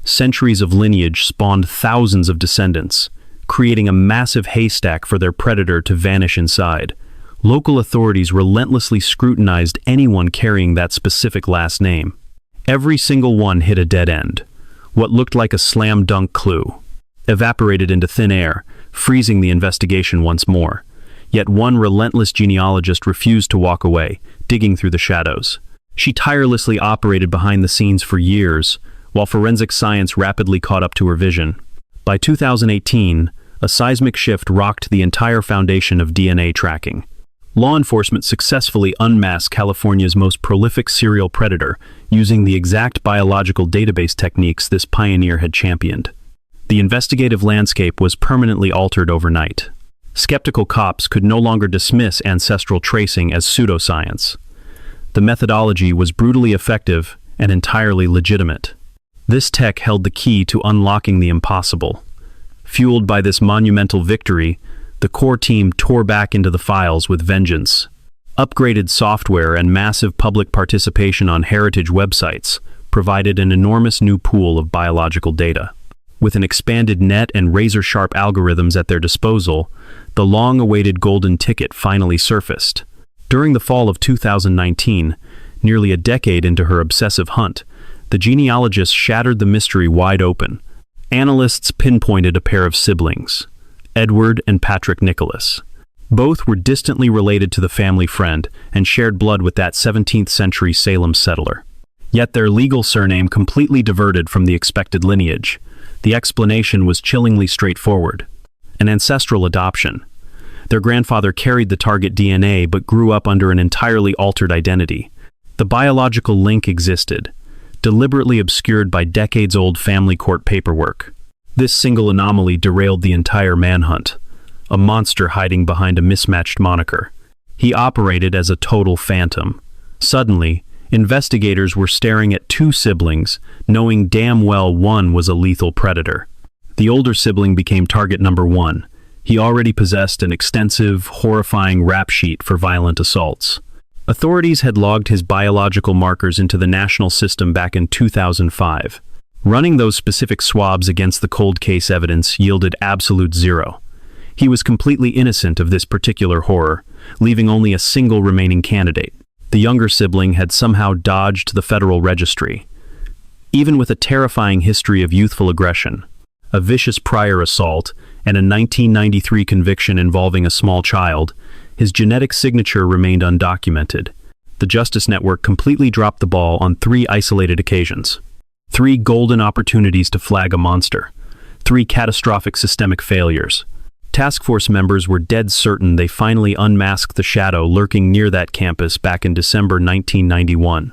Centuries of lineage spawned thousands of descendants, creating a massive haystack for their predator to vanish inside. Local authorities relentlessly scrutinized anyone carrying that specific last name. Every single one hit a dead end. What looked like a slam dunk clue evaporated into thin air, freezing the investigation once more. Yet one relentless genealogist refused to walk away, digging through the shadows. She tirelessly operated behind the scenes for years, while forensic science rapidly caught up to her vision. By 2018, a seismic shift rocked the entire foundation of DNA tracking. Law enforcement successfully unmasked California's most prolific serial predator using the exact biological database techniques this pioneer had championed. The investigative landscape was permanently altered overnight. Skeptical cops could no longer dismiss ancestral tracing as pseudoscience. The methodology was brutally effective and entirely legitimate. This tech held the key to unlocking the impossible. Fueled by this monumental victory, the core team tore back into the files with vengeance. Upgraded software and massive public participation on heritage websites provided an enormous new pool of biological data. With an expanded net and razor-sharp algorithms at their disposal, the long-awaited golden ticket finally surfaced. During the fall of 2019, nearly a decade into her obsessive hunt, the genealogist shattered the mystery wide open. Analysts pinpointed a pair of siblings, Edward and Patrick Nicholas. Both were distantly related to the family friend and shared blood with that 17th century Salem settler. Yet their legal surname completely diverted from the expected lineage. The explanation was chillingly straightforward. An ancestral adoption. Their grandfather carried the target DNA but grew up under an entirely altered identity. The biological link existed, deliberately obscured by decades-old family court paperwork. This single anomaly derailed the entire manhunt, a monster hiding behind a mismatched moniker. He operated as a total phantom. Suddenly, investigators were staring at two siblings, knowing damn well one was a lethal predator. The older sibling became target number one. He already possessed an extensive, horrifying rap sheet for violent assaults. Authorities had logged his biological markers into the national system back in 2005. Running those specific swabs against the cold case evidence yielded absolute zero. He was completely innocent of this particular horror, leaving only a single remaining candidate. The younger sibling had somehow dodged the federal registry. Even with a terrifying history of youthful aggression, a vicious prior assault, and a 1993 conviction involving a small child, his genetic signature remained undocumented. The Justice Network completely dropped the ball on 3 isolated occasions. 3 golden opportunities to flag a monster. 3 catastrophic systemic failures. Task force members were dead certain they finally unmasked the shadow lurking near that campus back in December 1991.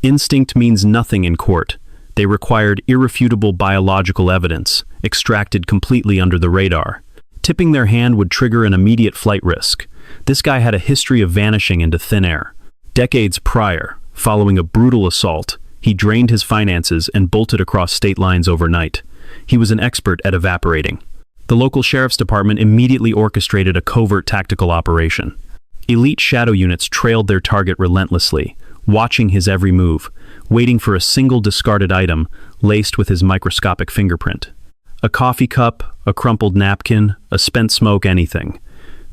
Instinct means nothing in court. They required irrefutable biological evidence, extracted completely under the radar. Tipping their hand would trigger an immediate flight risk. This guy had a history of vanishing into thin air. Decades prior, following a brutal assault, he drained his finances and bolted across state lines overnight. He was an expert at evaporating. The local sheriff's department immediately orchestrated a covert tactical operation. Elite shadow units trailed their target relentlessly, watching his every move, waiting for a single discarded item laced with his microscopic fingerprint. A coffee cup, a crumpled napkin, a spent smoke, anything.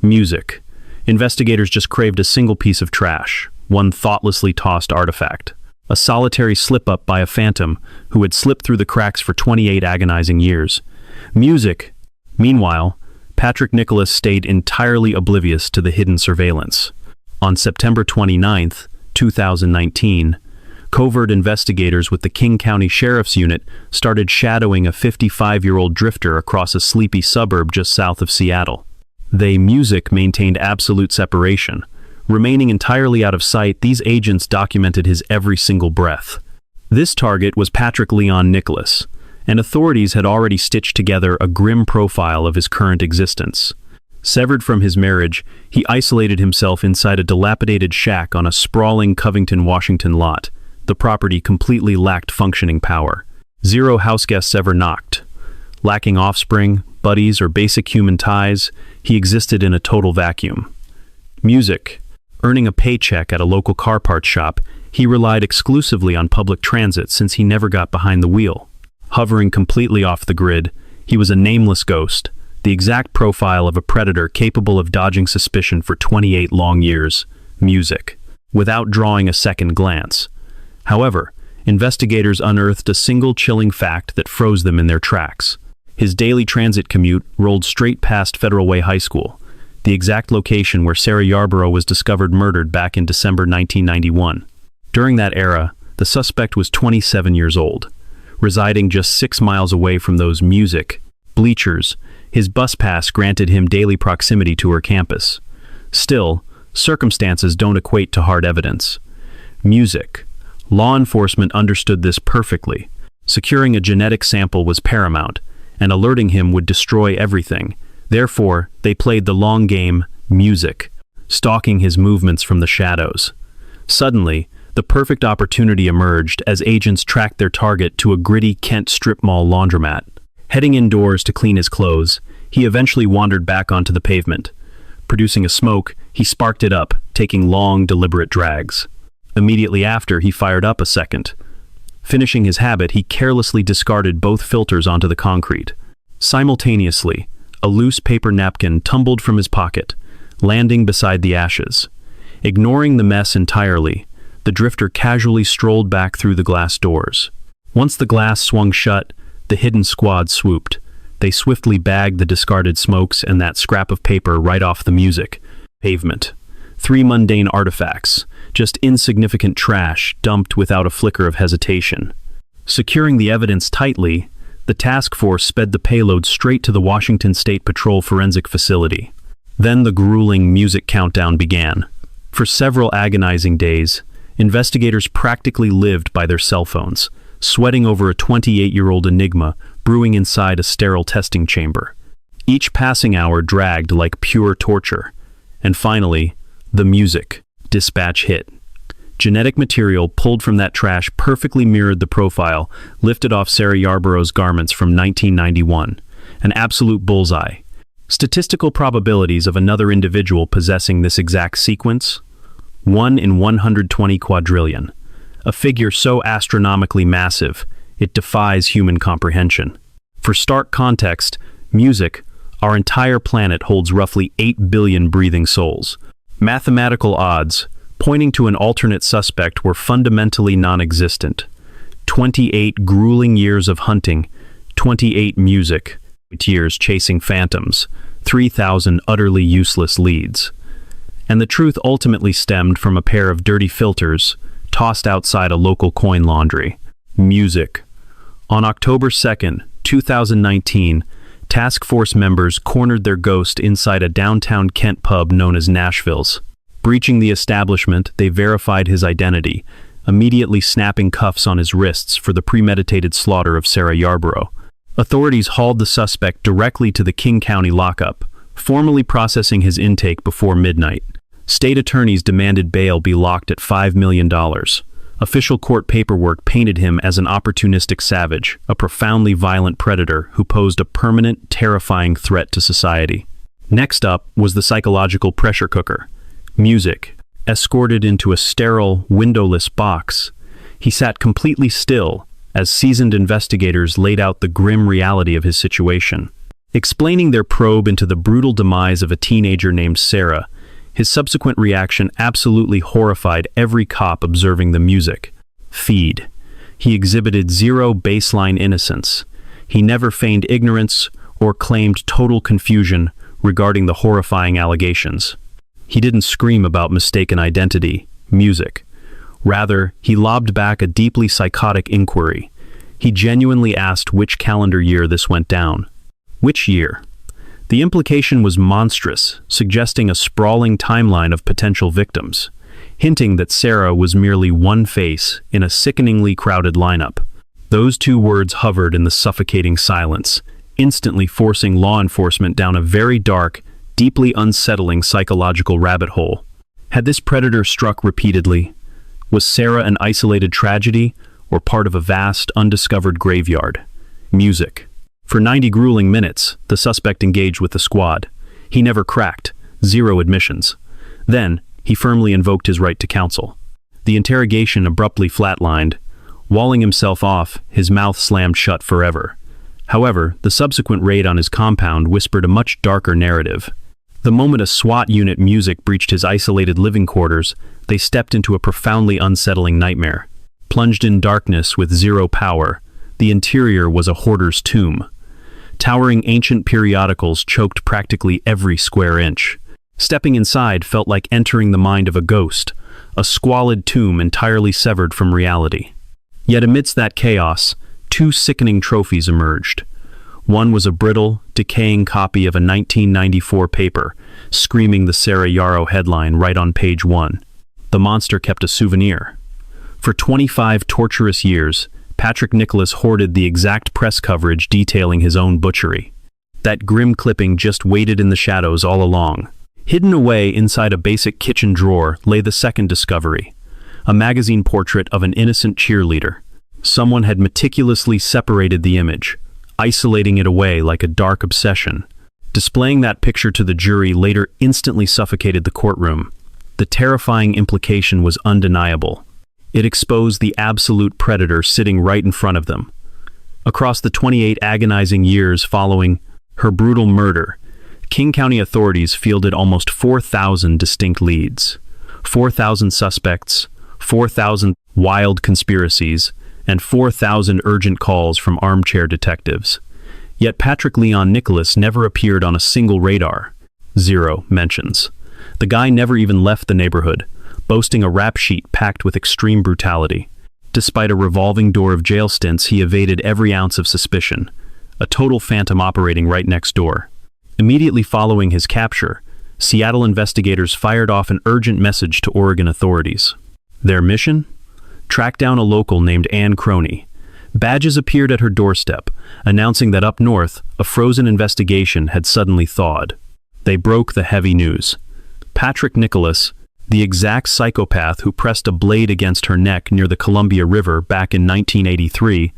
Music. Investigators just craved a single piece of trash, one thoughtlessly tossed artifact. A solitary slip-up by a phantom who had slipped through the cracks for 28 agonizing years. Music. Meanwhile, Patrick Nicholas stayed entirely oblivious to the hidden surveillance. On September 29, 2019, covert investigators with the King County Sheriff's Unit started shadowing a 55-year-old drifter across a sleepy suburb just south of Seattle. Music maintained absolute separation. Remaining entirely out of sight, these agents documented his every single breath. This target was Patrick Leon Nicholas, and authorities had already stitched together a grim profile of his current existence. Severed from his marriage, he isolated himself inside a dilapidated shack on a sprawling Covington, Washington lot. The property completely lacked functioning power. 0 houseguests ever knocked. Lacking offspring, buddies, or basic human ties, he existed in a total vacuum. Music. Earning a paycheck at a local car parts shop, he relied exclusively on public transit since he never got behind the wheel. Hovering completely off the grid, he was a nameless ghost, the exact profile of a predator capable of dodging suspicion for 28 long years. Music. Without drawing a second glance. However, investigators unearthed a single chilling fact that froze them in their tracks. His daily transit commute rolled straight past Federal Way High School, the exact location where Sarah Yarborough was discovered murdered back in December 1991. During that era, the suspect was 27 years old. Residing just 6 miles away from those music bleachers, his bus pass granted him daily proximity to her campus. Still, circumstances don't equate to hard evidence. Music. Law enforcement understood this perfectly. Securing a genetic sample was paramount, and alerting him would destroy everything. Therefore, they played the long game, music, stalking his movements from the shadows. Suddenly, the perfect opportunity emerged as agents tracked their target to a gritty Kent strip mall laundromat. Heading indoors to clean his clothes, he eventually wandered back onto the pavement. Producing a smoke, he sparked it up, taking long, deliberate drags. Immediately after, he fired up a second. Finishing his habit, he carelessly discarded both filters onto the concrete. Simultaneously, a loose paper napkin tumbled from his pocket, landing beside the ashes. Ignoring the mess entirely, the drifter casually strolled back through the glass doors. Once the glass swung shut, the hidden squad swooped. They swiftly bagged the discarded smokes and that scrap of paper right off the music pavement. 3 mundane artifacts, just insignificant trash dumped without a flicker of hesitation. Securing the evidence tightly, the task force sped the payload straight to the Washington State Patrol forensic facility. Then the grueling music countdown began. For several agonizing days, investigators practically lived by their cell phones, sweating over a 28-year-old enigma brewing inside a sterile testing chamber. Each passing hour dragged like pure torture. And finally, the music dispatch hit. Genetic material pulled from that trash perfectly mirrored the profile lifted off Sarah Yarborough's garments from 1991. An absolute bullseye. Statistical probabilities of another individual possessing this exact sequence? 1 in 120 quadrillion. A figure so astronomically massive, it defies human comprehension. For stark context, music, our entire planet holds roughly 8 billion breathing souls. Mathematical odds, pointing to an alternate suspect, were fundamentally non-existent. 28 grueling years of hunting, 28 music years chasing phantoms, 3,000 utterly useless leads. And the truth ultimately stemmed from a pair of dirty filters tossed outside a local coin laundry. Music. On October 2nd, 2019, task force members cornered their ghost inside a downtown Kent pub known as Nashville's. Breaching the establishment, they verified his identity, immediately snapping cuffs on his wrists for the premeditated slaughter of Sarah Yarborough. Authorities hauled the suspect directly to the King County lockup, formally processing his intake before midnight. State attorneys demanded bail be locked at $5 million. Official court paperwork painted him as an opportunistic savage, a profoundly violent predator who posed a permanent, terrifying threat to society. Next up was the psychological pressure cooker. Music. Escorted into a sterile, windowless box, he sat completely still, as seasoned investigators laid out the grim reality of his situation. Explaining their probe into the brutal demise of a teenager named Sarah, his subsequent reaction absolutely horrified every cop observing the music feed. He exhibited zero baseline innocence. He never feigned ignorance or claimed total confusion regarding the horrifying allegations. He didn't scream about mistaken identity, music. Rather, he lobbed back a deeply psychotic inquiry. He genuinely asked which calendar year this went down. Which year? The implication was monstrous, suggesting a sprawling timeline of potential victims, hinting that Sarah was merely one face in a sickeningly crowded lineup. Those two words hovered in the suffocating silence, instantly forcing law enforcement down a very dark, deeply unsettling psychological rabbit hole. Had this predator struck repeatedly? Was Sarah an isolated tragedy or part of a vast, undiscovered graveyard? Music. For 90 grueling minutes, the suspect engaged with the squad. He never cracked, zero admissions. Then, he firmly invoked his right to counsel. The interrogation abruptly flatlined. Walling himself off, his mouth slammed shut forever. However, the subsequent raid on his compound whispered a much darker narrative. The moment a SWAT unit music breached his isolated living quarters, they stepped into a profoundly unsettling nightmare. Plunged in darkness with zero power, the interior was a hoarder's tomb. Towering ancient periodicals choked practically every square inch. Stepping inside felt like entering the mind of a ghost, a squalid tomb entirely severed from reality. Yet amidst that chaos, two sickening trophies emerged. One was a brittle, decaying copy of a 1994 paper, screaming the Sarah Yarborough headline right on page 1. The monster kept a souvenir. For 25 torturous years, Patrick Nicholas hoarded the exact press coverage detailing his own butchery. That grim clipping just waited in the shadows all along. Hidden away inside a basic kitchen drawer lay the second discovery, a magazine portrait of an innocent cheerleader. Someone had meticulously separated the image, isolating it away like a dark obsession. Displaying that picture to the jury later instantly suffocated the courtroom. The terrifying implication was undeniable. It exposed the absolute predator sitting right in front of them. Across the 28 agonizing years following her brutal murder, King County authorities fielded almost 4,000 distinct leads. 4,000 suspects, 4,000 wild conspiracies, and 4,000 urgent calls from armchair detectives. Yet Patrick Leon Nicholas never appeared on a single radar. Zero mentions. The guy never even left the neighborhood, boasting a rap sheet packed with extreme brutality. Despite a revolving door of jail stints, he evaded every ounce of suspicion, a total phantom operating right next door. Immediately following his capture, Seattle investigators fired off an urgent message to Oregon authorities. Their mission? Track down a local named Ann Croney. Badges appeared at her doorstep, announcing that up north, a frozen investigation had suddenly thawed. They broke the heavy news. Patrick Nicholas, the exact psychopath who pressed a blade against her neck near the Columbia River back in 1983,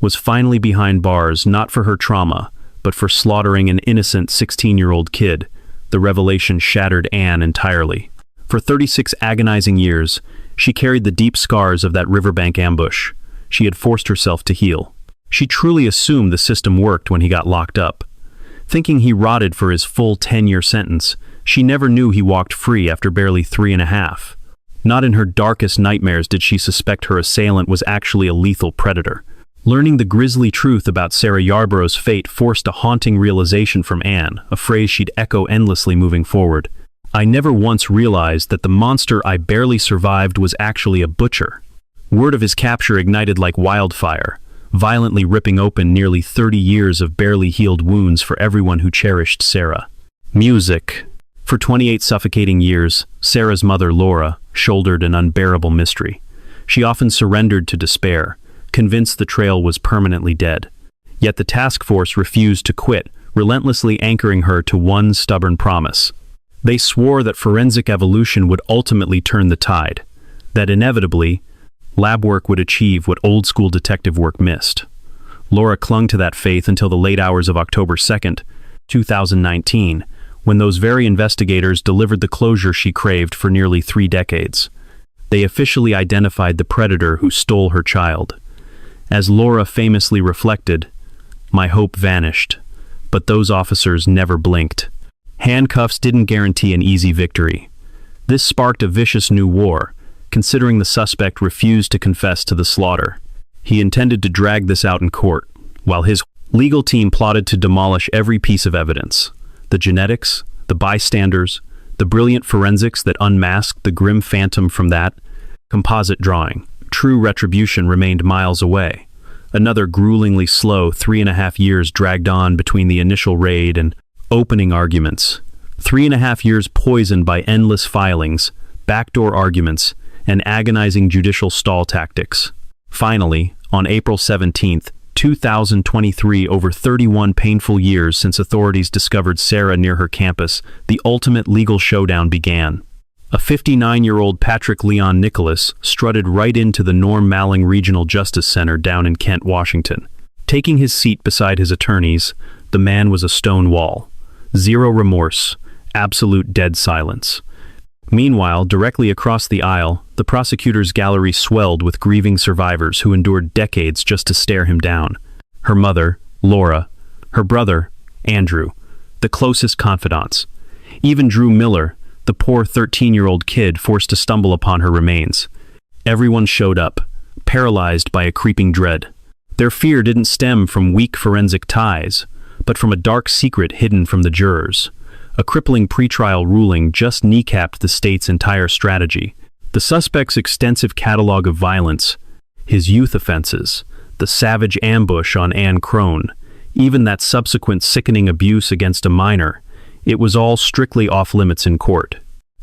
was finally behind bars not for her trauma, but for slaughtering an innocent 16-year-old kid. The revelation shattered Ann entirely. For 36 agonizing years, she carried the deep scars of that riverbank ambush. She had forced herself to heal. She truly assumed the system worked when he got locked up. Thinking he rotted for his full 10-year sentence, she never knew he walked free after barely 3.5. Not in her darkest nightmares did she suspect her assailant was actually a lethal predator. Learning the grisly truth about Sarah Yarborough's fate forced a haunting realization from Anne, a phrase she'd echo endlessly moving forward. I never once realized that the monster I barely survived was actually a butcher. Word of his capture ignited like wildfire, violently ripping open nearly 30 years of barely healed wounds for everyone who cherished Sarah. Music. For 28 suffocating years, Sarah's mother, Laura, shouldered an unbearable mystery. She often surrendered to despair, convinced the trail was permanently dead. Yet the task force refused to quit, relentlessly anchoring her to one stubborn promise. They swore that forensic evolution would ultimately turn the tide, that inevitably, lab work would achieve what old-school detective work missed. Laura clung to that faith until the late hours of October 2nd, 2019, when those very investigators delivered the closure she craved for nearly 3 decades. They officially identified the predator who stole her child. As Laura famously reflected, "My hope vanished, but those officers never blinked." Handcuffs didn't guarantee an easy victory. This sparked a vicious new war, considering the suspect refused to confess to the slaughter. He intended to drag this out in court, while his legal team plotted to demolish every piece of evidence: the genetics, the bystanders, the brilliant forensics that unmasked the grim phantom from that composite drawing. True retribution remained miles away. Another gruelingly slow 3.5 years dragged on between the initial raid and opening arguments. 3.5 years poisoned by endless filings, backdoor arguments, and agonizing judicial stall tactics. Finally, on April 17th, 2023, over 31 painful years since authorities discovered Sarah near her campus, the ultimate legal showdown began. A 59-year-old Patrick Leon Nicholas strutted right into the Norm Malling Regional Justice Center down in Kent, Washington. Taking his seat beside his attorneys, the man was a stone wall. Zero remorse, absolute dead silence. Meanwhile, directly across the aisle, the prosecutor's gallery swelled with grieving survivors who endured decades just to stare him down. Her mother, Laura, her brother, Andrew, the closest confidants. Even Drew Miller, the poor 13-year-old kid forced to stumble upon her remains. Everyone showed up, paralyzed by a creeping dread. Their fear didn't stem from weak forensic ties, but from a dark secret hidden from the jurors. A crippling pretrial ruling just kneecapped the state's entire strategy. The suspect's extensive catalog of violence, his youth offenses, the savage ambush on Ann Crone, even that subsequent sickening abuse against a minor, it was all strictly off-limits in court.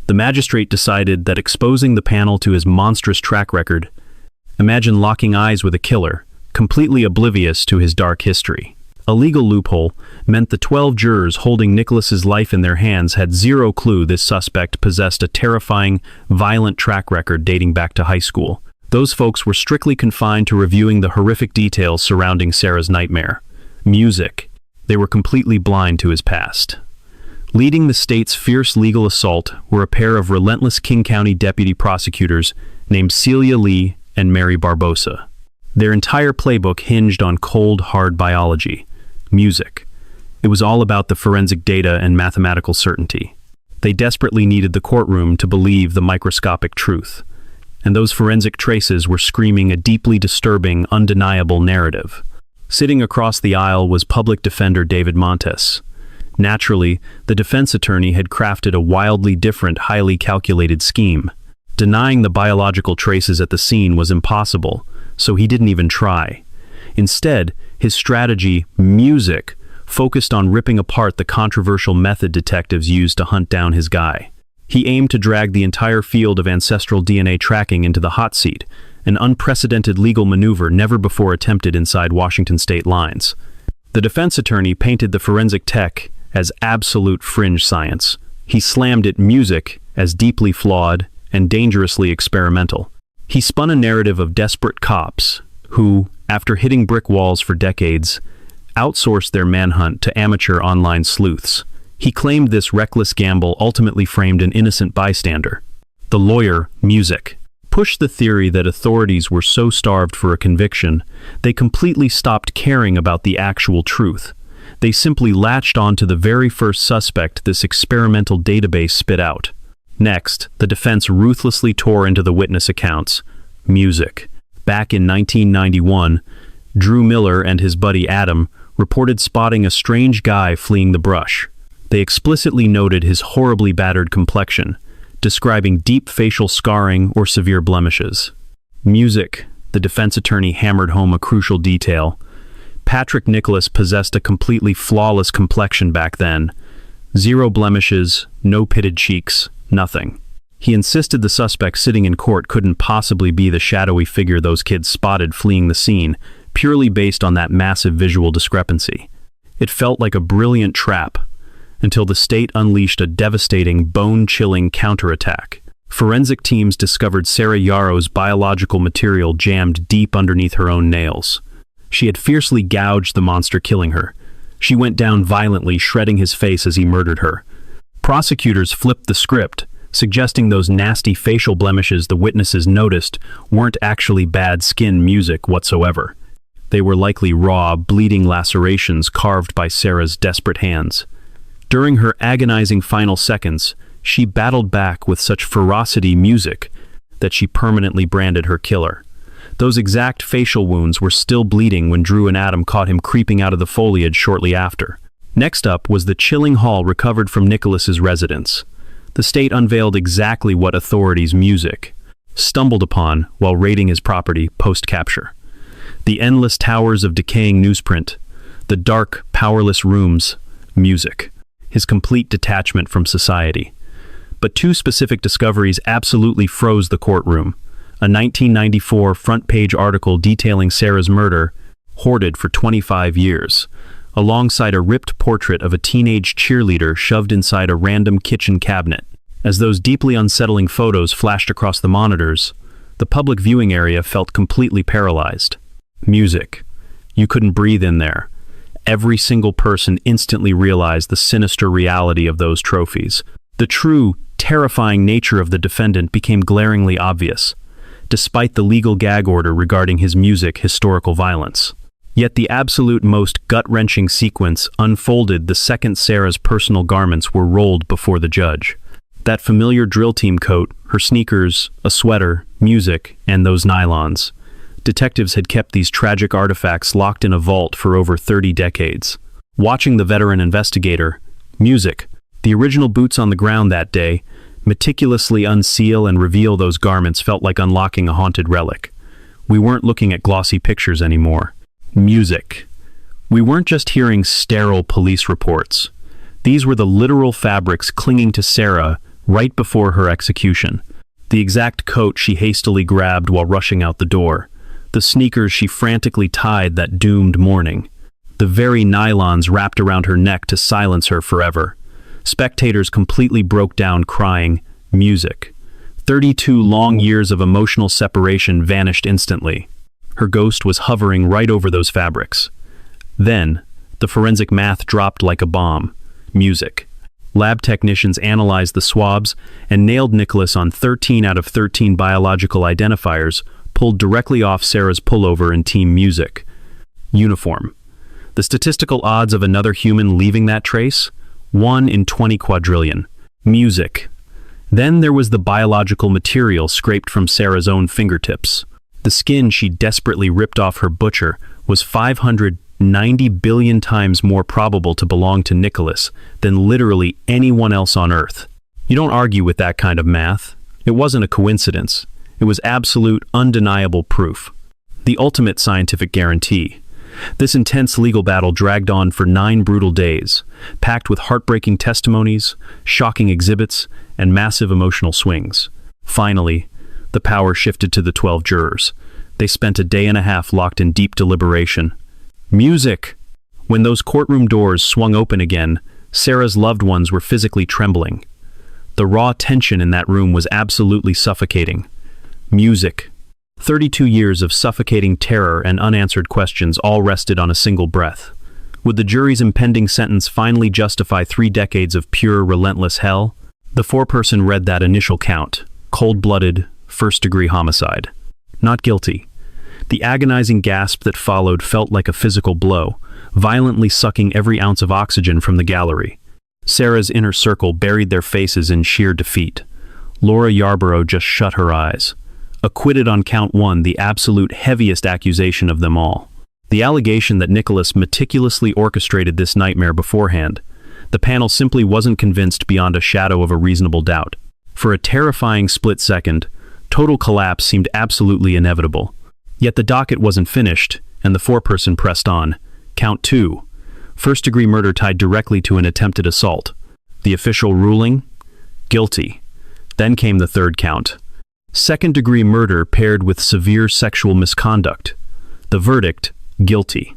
The magistrate decided that exposing the panel to his monstrous track record, imagine locking eyes with a killer, completely oblivious to his dark history. A legal loophole meant the 12 jurors holding Nicholas's life in their hands had zero clue this suspect possessed a terrifying, violent track record dating back to high school. Those folks were strictly confined to reviewing the horrific details surrounding Sarah's nightmare. Music. They were completely blind to his past. Leading the state's fierce legal assault were a pair of relentless King County deputy prosecutors named Celia Lee and Mary Barbosa. Their entire playbook hinged on cold, hard biology. Music. It was all about the forensic data and mathematical certainty. They desperately needed the courtroom to believe the microscopic truth. And those forensic traces were screaming a deeply disturbing, undeniable narrative. Sitting across the aisle was public defender David Montes. Naturally, the defense attorney had crafted a wildly different, highly calculated scheme. Denying the biological traces at the scene was impossible, so he didn't even try. Instead, his strategy, music, focused on ripping apart the controversial method detectives used to hunt down his guy. He aimed to drag the entire field of ancestral DNA tracking into the hot seat, an unprecedented legal maneuver never before attempted inside Washington state lines. The defense attorney painted the forensic tech as absolute fringe science. He slammed it music as deeply flawed and dangerously experimental. He spun a narrative of desperate cops who, after hitting brick walls for decades, outsourced their manhunt to amateur online sleuths. He claimed this reckless gamble ultimately framed an innocent bystander. The lawyer, music, pushed the theory that authorities were so starved for a conviction, they completely stopped caring about the actual truth. They simply latched on to the very first suspect this experimental database spit out. Next, the defense ruthlessly tore into the witness accounts. Music. Back in 1991, Drew Miller and his buddy Adam reported spotting a strange guy fleeing the brush. They explicitly noted his horribly battered complexion, describing deep facial scarring or severe blemishes. Music. The defense attorney hammered home a crucial detail. Patrick Nicholas possessed a completely flawless complexion back then. Zero blemishes, no pitted cheeks, nothing. He insisted the suspect sitting in court couldn't possibly be the shadowy figure those kids spotted fleeing the scene, purely based on that massive visual discrepancy. It felt like a brilliant trap, until the state unleashed a devastating, bone-chilling counterattack. Forensic teams discovered Sarah Yarrow's biological material jammed deep underneath her own nails. She had fiercely gouged the monster, killing her. She went down violently, shredding his face as he murdered her. Prosecutors flipped the script, suggesting those nasty facial blemishes the witnesses noticed weren't actually bad skin music whatsoever. They were likely raw, bleeding lacerations carved by Sarah's desperate hands. During her agonizing final seconds, she battled back with such ferocity music that she permanently branded her killer. Those exact facial wounds were still bleeding when Drew and Adam caught him creeping out of the foliage shortly after. Next up was the chilling haul recovered from Nicholas's residence. The state unveiled exactly what authorities' music stumbled upon while raiding his property post-capture. The endless towers of decaying newsprint, the dark, powerless rooms, music, his complete detachment from society. But two specific discoveries absolutely froze the courtroom. A 1994 front-page article detailing Sarah's murder, hoarded for 25 years, alongside a ripped portrait of a teenage cheerleader shoved inside a random kitchen cabinet. As those deeply unsettling photos flashed across the monitors, the public viewing area felt completely paralyzed. Music. You couldn't breathe in there. Every single person instantly realized the sinister reality of those trophies. The true, terrifying nature of the defendant became glaringly obvious, despite the legal gag order regarding his music historical violence. Yet the absolute most gut-wrenching sequence unfolded the second Sarah's personal garments were rolled before the judge. That familiar drill team coat, her sneakers, a sweater, music, and those nylons. Detectives had kept these tragic artifacts locked in a vault for over 30 decades. Watching the veteran investigator, music, the original boots on the ground that day, meticulously unseal and reveal those garments felt like unlocking a haunted relic. We weren't looking at glossy pictures anymore. Music. We weren't just hearing sterile police reports. These were the literal fabrics clinging to Sarah right before her execution. The exact coat she hastily grabbed while rushing out the door. The sneakers she frantically tied that doomed morning. The very nylons wrapped around her neck to silence her forever. Spectators completely broke down crying, music. 32 long years of emotional separation vanished instantly. Her ghost was hovering right over those fabrics. Then, the forensic math dropped like a bomb. Music. Lab technicians analyzed the swabs and nailed Nicholas on 13 out of 13 biological identifiers pulled directly off Sarah's pullover and team music. Uniform. The statistical odds of another human leaving that trace? 1 in 20 quadrillion. Music. Then there was the biological material scraped from Sarah's own fingertips. The skin she desperately ripped off her butcher was 590 billion times more probable to belong to Nicholas than literally anyone else on Earth. You don't argue with that kind of math. It wasn't a coincidence. It was absolute, undeniable proof. The ultimate scientific guarantee. This intense legal battle dragged on for 9 brutal days, packed with heartbreaking testimonies, shocking exhibits, and massive emotional swings. Finally, the power shifted to the 12 jurors. They spent a day and a half locked in deep deliberation. Music! When those courtroom doors swung open again, Sarah's loved ones were physically trembling. The raw tension in that room was absolutely suffocating. Music. 32 years of suffocating terror and unanswered questions all rested on a single breath. Would the jury's impending sentence finally justify 3 decades of pure, relentless hell? The foreperson read that initial count. Cold-blooded, first-degree homicide. Not guilty. The agonizing gasp that followed felt like a physical blow, violently sucking every ounce of oxygen from the gallery. Sarah's inner circle buried their faces in sheer defeat. Laura Yarborough just shut her eyes. Acquitted on count 1, the absolute heaviest accusation of them all. The allegation that Nicholas meticulously orchestrated this nightmare beforehand. The panel simply wasn't convinced beyond a shadow of a reasonable doubt. For a terrifying split second, total collapse seemed absolutely inevitable. Yet the docket wasn't finished, and the foreperson pressed on. Count 2. First-degree murder tied directly to an attempted assault. The official ruling? Guilty. Then came the third count. Second-degree murder paired with severe sexual misconduct. The verdict, guilty.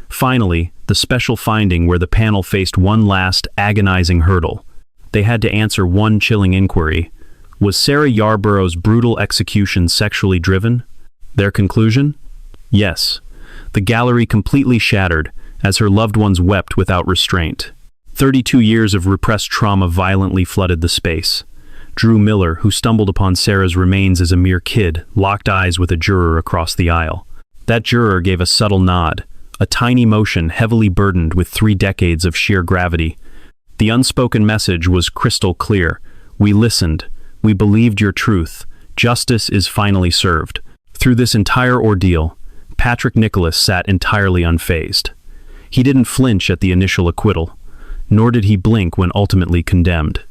Finally, the special finding where the panel faced one last agonizing hurdle. They had to answer one chilling inquiry. Was Sarah Yarborough's brutal execution sexually driven? Their conclusion? Yes. The gallery completely shattered as her loved ones wept without restraint. 32 years of repressed trauma violently flooded the space. Drew Miller, who stumbled upon Sarah's remains as a mere kid, locked eyes with a juror across the aisle. That juror gave a subtle nod, a tiny motion heavily burdened with 3 decades of sheer gravity. The unspoken message was crystal clear. We listened. We believed your truth. Justice is finally served. Through this entire ordeal, Patrick Nicholas sat entirely unfazed. He didn't flinch at the initial acquittal, nor did he blink when ultimately condemned.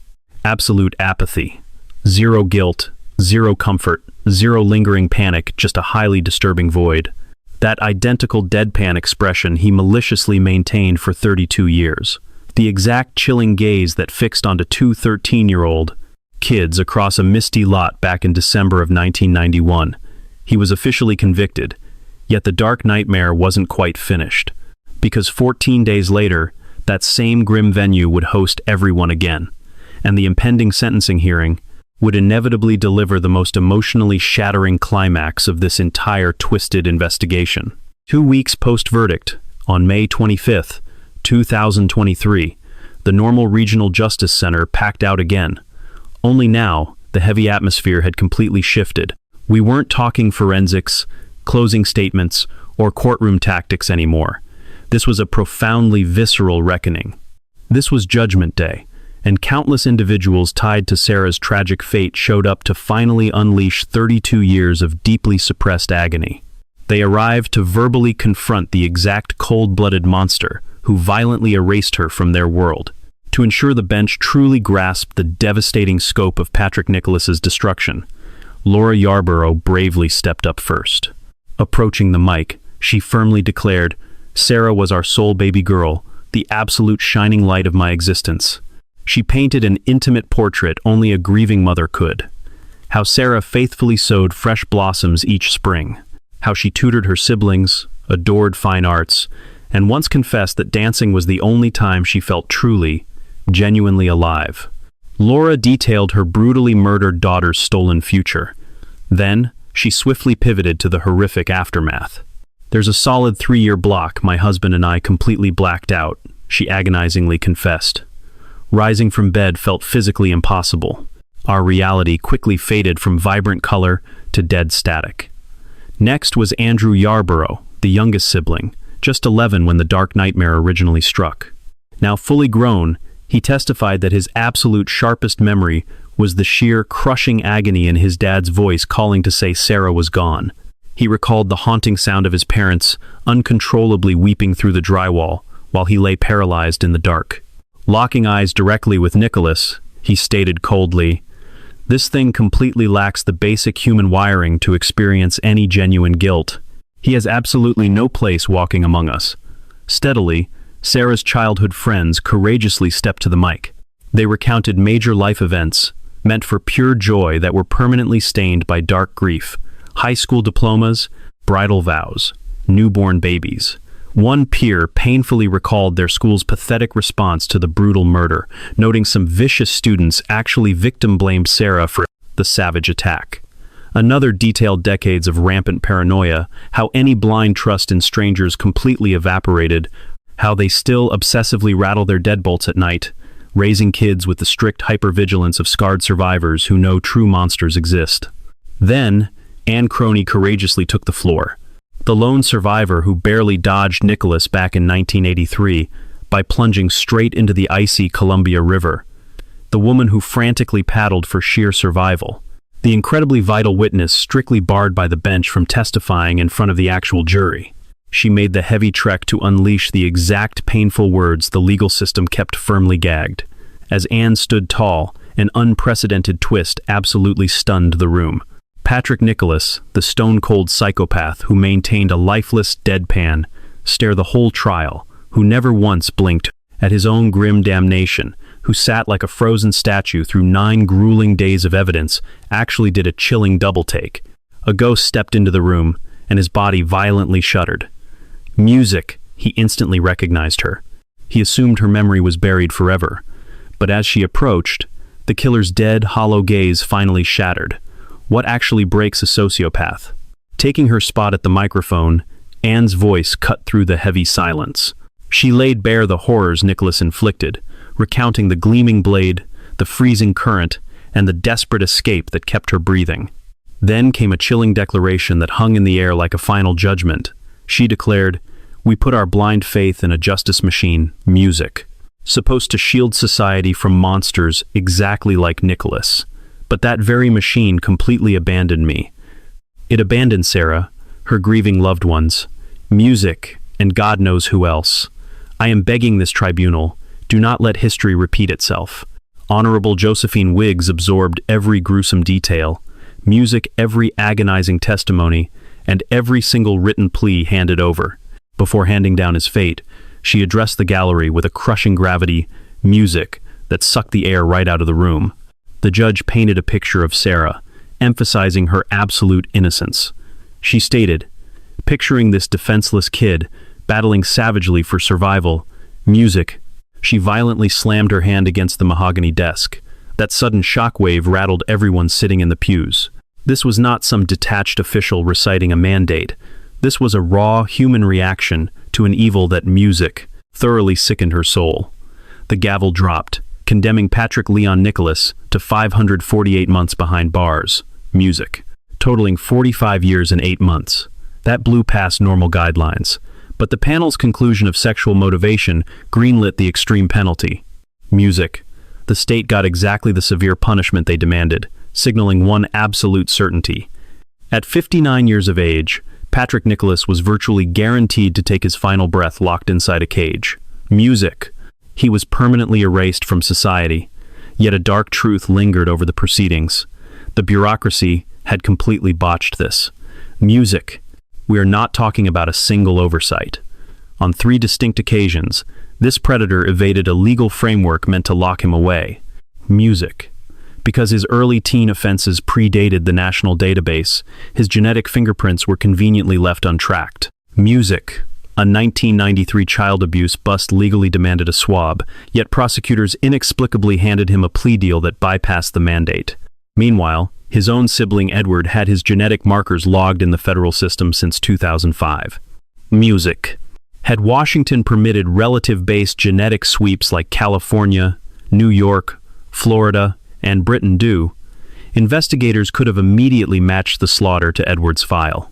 Absolute apathy. Zero guilt, zero comfort, zero lingering panic, just a highly disturbing void. That identical deadpan expression he maliciously maintained for 32 years. The exact chilling gaze that fixed onto 2 13-year-old kids across a misty lot back in December of 1991. He was officially convicted, yet the dark nightmare wasn't quite finished. Because 14 days later, that same grim venue would host everyone again, and the impending sentencing hearing would inevitably deliver the most emotionally shattering climax of this entire twisted investigation. 2 weeks post-verdict, on May 25, 2023, the Normal Regional Justice Center packed out again. Only now, the heavy atmosphere had completely shifted. We weren't talking forensics, closing statements, or courtroom tactics anymore. This was a profoundly visceral reckoning. This was Judgment Day, and countless individuals tied to Sarah's tragic fate showed up to finally unleash 32 years of deeply suppressed agony. They arrived to verbally confront the exact cold-blooded monster who violently erased her from their world. To ensure the bench truly grasped the devastating scope of Patrick Nicholas's destruction, Sarah Yarborough bravely stepped up first. Approaching the mic, she firmly declared, "Sarah was our sole baby girl, the absolute shining light of my existence." She painted an intimate portrait only a grieving mother could. How Sarah faithfully sowed fresh blossoms each spring. How she tutored her siblings, adored fine arts, and once confessed that dancing was the only time she felt truly, genuinely alive. Laura detailed her brutally murdered daughter's stolen future. Then, she swiftly pivoted to the horrific aftermath. "There's a solid 3-year block my husband and I completely blacked out," she agonizingly confessed. Rising from bed felt physically impossible. Our reality quickly faded from vibrant color to dead static. Next was Andrew Yarborough, the youngest sibling, just 11 when the dark nightmare originally struck. Now fully grown, he testified that his absolute sharpest memory was the sheer crushing agony in his dad's voice calling to say Sarah was gone. He recalled the haunting sound of his parents uncontrollably weeping through the drywall while he lay paralyzed in the dark. Locking eyes directly with Nicholas, he stated coldly, "This thing completely lacks the basic human wiring to experience any genuine guilt. He has absolutely no place walking among us." Steadily, Sarah's childhood friends courageously stepped to the mic. They recounted major life events, meant for pure joy that were permanently stained by dark grief. High school diplomas, bridal vows, newborn babies. One peer painfully recalled their school's pathetic response to the brutal murder, noting some vicious students actually victim-blamed Sarah for the savage attack. Another detailed decades of rampant paranoia, how any blind trust in strangers completely evaporated, how they still obsessively rattle their deadbolts at night, raising kids with the strict hypervigilance of scarred survivors who know true monsters exist. Then, Anne Croney courageously took the floor. The lone survivor who barely dodged Nicholas back in 1983 by plunging straight into the icy Columbia River. The woman who frantically paddled for sheer survival. The incredibly vital witness strictly barred by the bench from testifying in front of the actual jury. She made the heavy trek to unleash the exact painful words the legal system kept firmly gagged. As Anne stood tall, an unprecedented twist absolutely stunned the room. Patrick Nicholas, the stone-cold psychopath who maintained a lifeless deadpan, stared the whole trial, who never once blinked at his own grim damnation, who sat like a frozen statue through 9 grueling days of evidence, actually did a chilling double-take. A ghost stepped into the room, and his body violently shuddered. Music, he instantly recognized her. He assumed her memory was buried forever. But as she approached, the killer's dead, hollow gaze finally shattered. What actually breaks a sociopath? Taking her spot at the microphone, Anne's voice cut through the heavy silence. She laid bare the horrors Nicholas inflicted, recounting the gleaming blade, the freezing current, and the desperate escape that kept her breathing. Then came a chilling declaration that hung in the air like a final judgment. She declared, "We put our blind faith in a justice machine, music, supposed to shield society from monsters exactly like Nicholas. But that very machine completely abandoned me. It abandoned Sarah, her grieving loved ones, music, and God knows who else. I am begging this tribunal, do not let history repeat itself." Honorable Josephine Wiggs absorbed every gruesome detail, music every agonizing testimony, and every single written plea handed over. Before handing down his fate, she addressed the gallery with a crushing gravity, music, that sucked the air right out of the room. The judge painted a picture of Sarah, emphasizing her absolute innocence. She stated, picturing this defenseless kid, battling savagely for survival, music. She violently slammed her hand against the mahogany desk. That sudden shockwave rattled everyone sitting in the pews. This was not some detached official reciting a mandate. This was a raw human reaction to an evil that music thoroughly sickened her soul. The gavel dropped, condemning Patrick Leon Nicholas to 548 months behind bars, music, totaling 45 years and 8 months. That blew past normal guidelines. But the panel's conclusion of sexual motivation greenlit the extreme penalty. Music. The state got exactly the severe punishment they demanded, signaling one absolute certainty. At 59 years of age, Patrick Nicholas was virtually guaranteed to take his final breath locked inside a cage. Music. He was permanently erased from society. Yet a dark truth lingered over the proceedings. The bureaucracy had completely botched this. Music. We are not talking about a single oversight. On 3 distinct occasions, this predator evaded a legal framework meant to lock him away. Music. Because his early teen offenses predated the national database, his genetic fingerprints were conveniently left untracked. Music. A 1993 child abuse bust legally demanded a swab, yet prosecutors inexplicably handed him a plea deal that bypassed the mandate. Meanwhile, his own sibling Edward had his genetic markers logged in the federal system since 2005. Music. Had Washington permitted relative-based genetic sweeps like California, New York, Florida, and Britain do, investigators could have immediately matched the slaughter to Edward's file.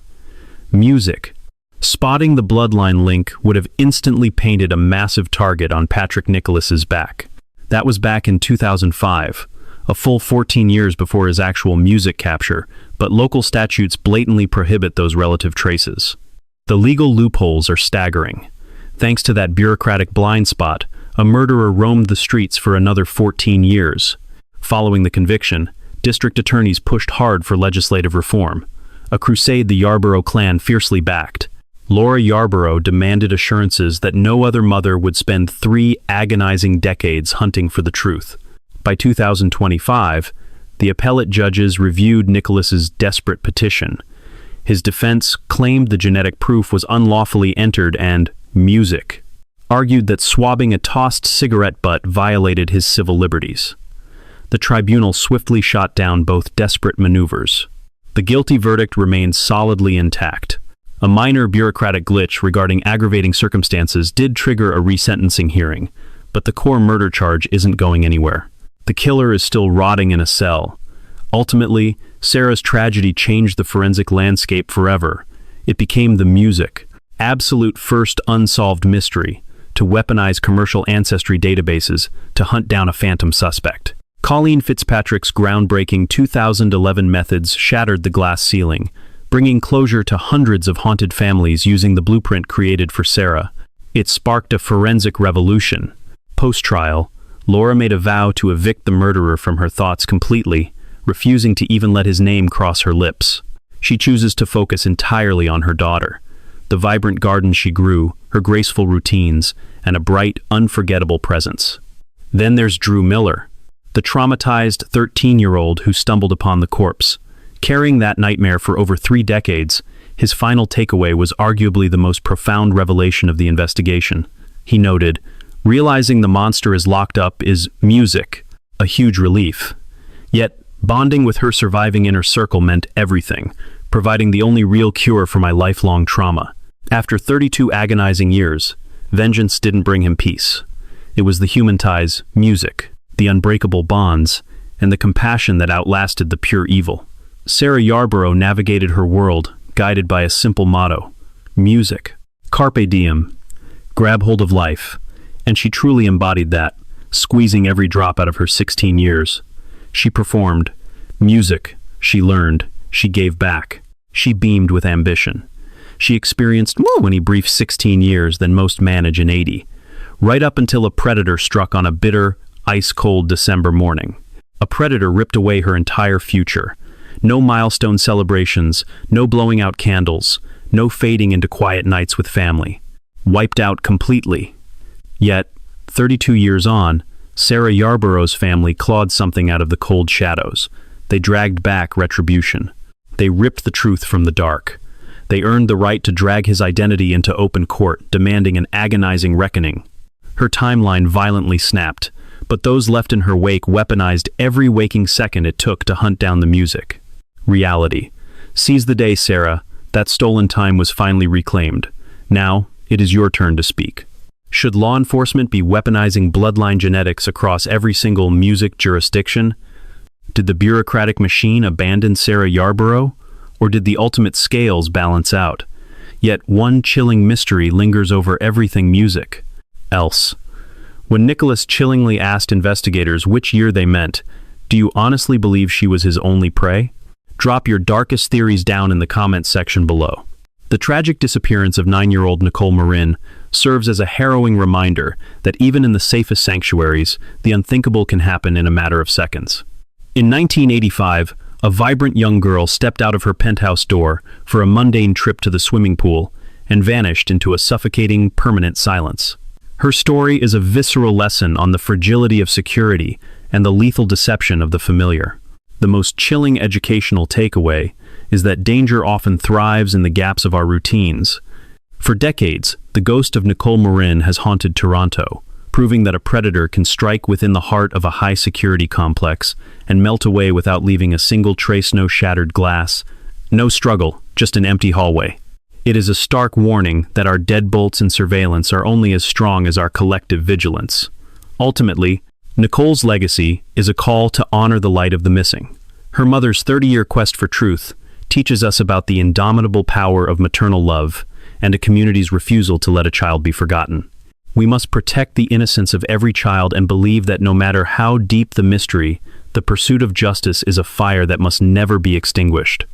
Music. Spotting the bloodline link would have instantly painted a massive target on Patrick Nicholas's back. That was back in 2005. A full 14 years before his actual music capture, but local statutes blatantly prohibit those relative traces. The legal loopholes are staggering. Thanks to that bureaucratic blind spot, a murderer roamed the streets for another 14 years. Following the conviction, district attorneys pushed hard for legislative reform, a crusade the Yarborough clan fiercely backed. Laura Yarborough demanded assurances that no other mother would spend 3 agonizing decades hunting for the truth. By 2025, the appellate judges reviewed Nicholas's desperate petition. His defense claimed the genetic proof was unlawfully entered and music argued that swabbing a tossed cigarette butt violated his civil liberties. The tribunal swiftly shot down both desperate maneuvers. The guilty verdict remained solidly intact. A minor bureaucratic glitch regarding aggravating circumstances did trigger a resentencing hearing, but the core murder charge isn't going anywhere. The killer is still rotting in a cell. Ultimately, Sarah's tragedy changed the forensic landscape forever. It became the music, absolute first unsolved mystery, to weaponize commercial ancestry databases to hunt down a phantom suspect. Colleen Fitzpatrick's groundbreaking 2011 methods shattered the glass ceiling, bringing closure to hundreds of haunted families using the blueprint created for Sarah. It sparked a forensic revolution. Post-trial, Laura made a vow to evict the murderer from her thoughts completely, refusing to even let his name cross her lips. She chooses to focus entirely on her daughter, the vibrant garden she grew, her graceful routines, and a bright, unforgettable presence. Then there's Drew Miller, the traumatized 13-year-old who stumbled upon the corpse. Carrying that nightmare for over 3 decades, his final takeaway was arguably the most profound revelation of the investigation. He noted, "Realizing the monster is locked up is music, a huge relief. Yet, bonding with her surviving inner circle meant everything, providing the only real cure for my lifelong trauma." After 32 agonizing years, vengeance didn't bring him peace. It was the human ties, music, the unbreakable bonds, and the compassion that outlasted the pure evil. Sarah Yarborough navigated her world, guided by a simple motto: music. Carpe diem. Grab hold of life. And she truly embodied that, squeezing every drop out of her 16 years. She performed music. She learned. She gave back. She beamed with ambition. She experienced more 20 brief 16 years than most manage in 80, right up until a predator struck on a bitter, ice-cold December morning. A predator ripped away her entire future. No milestone celebrations, no blowing out candles, no fading into quiet nights with family. Wiped out completely. Yet, 32 years on, Sarah Yarborough's family clawed something out of the cold shadows. They dragged back retribution. They ripped the truth from the dark. They earned the right to drag his identity into open court, demanding an agonizing reckoning. Her timeline violently snapped, but those left in her wake weaponized every waking second it took to hunt down the music. Reality. Seize the day, Sarah. That stolen time was finally reclaimed. Now, it is your turn to speak. Should law enforcement be weaponizing bloodline genetics across every single music jurisdiction? Did the bureaucratic machine abandon Sarah Yarborough? Or did the ultimate scales balance out? Yet one chilling mystery lingers over everything music. Else. When Nicholas chillingly asked investigators which year they meant, do you honestly believe she was his only prey? Drop your darkest theories down in the comments section below. The tragic disappearance of 9-year-old Nicole Marin serves as a harrowing reminder that even in the safest sanctuaries, the unthinkable can happen in a matter of seconds. In 1985, a vibrant young girl stepped out of her penthouse door for a mundane trip to the swimming pool and vanished into a suffocating, permanent silence. Her story is a visceral lesson on the fragility of security and the lethal deception of the familiar. The most chilling educational takeaway is that danger often thrives in the gaps of our routines. For decades, the ghost of Nicole Marin has haunted Toronto, proving that a predator can strike within the heart of a high-security complex and melt away without leaving a single trace. No shattered glass, no struggle, just an empty hallway. It is a stark warning that our deadbolts and surveillance are only as strong as our collective vigilance. Ultimately, Nicole's legacy is a call to honor the light of the missing. Her mother's 30-year quest for truth teaches us about the indomitable power of maternal love and a community's refusal to let a child be forgotten. We must protect the innocence of every child and believe that no matter how deep the mystery, the pursuit of justice is a fire that must never be extinguished.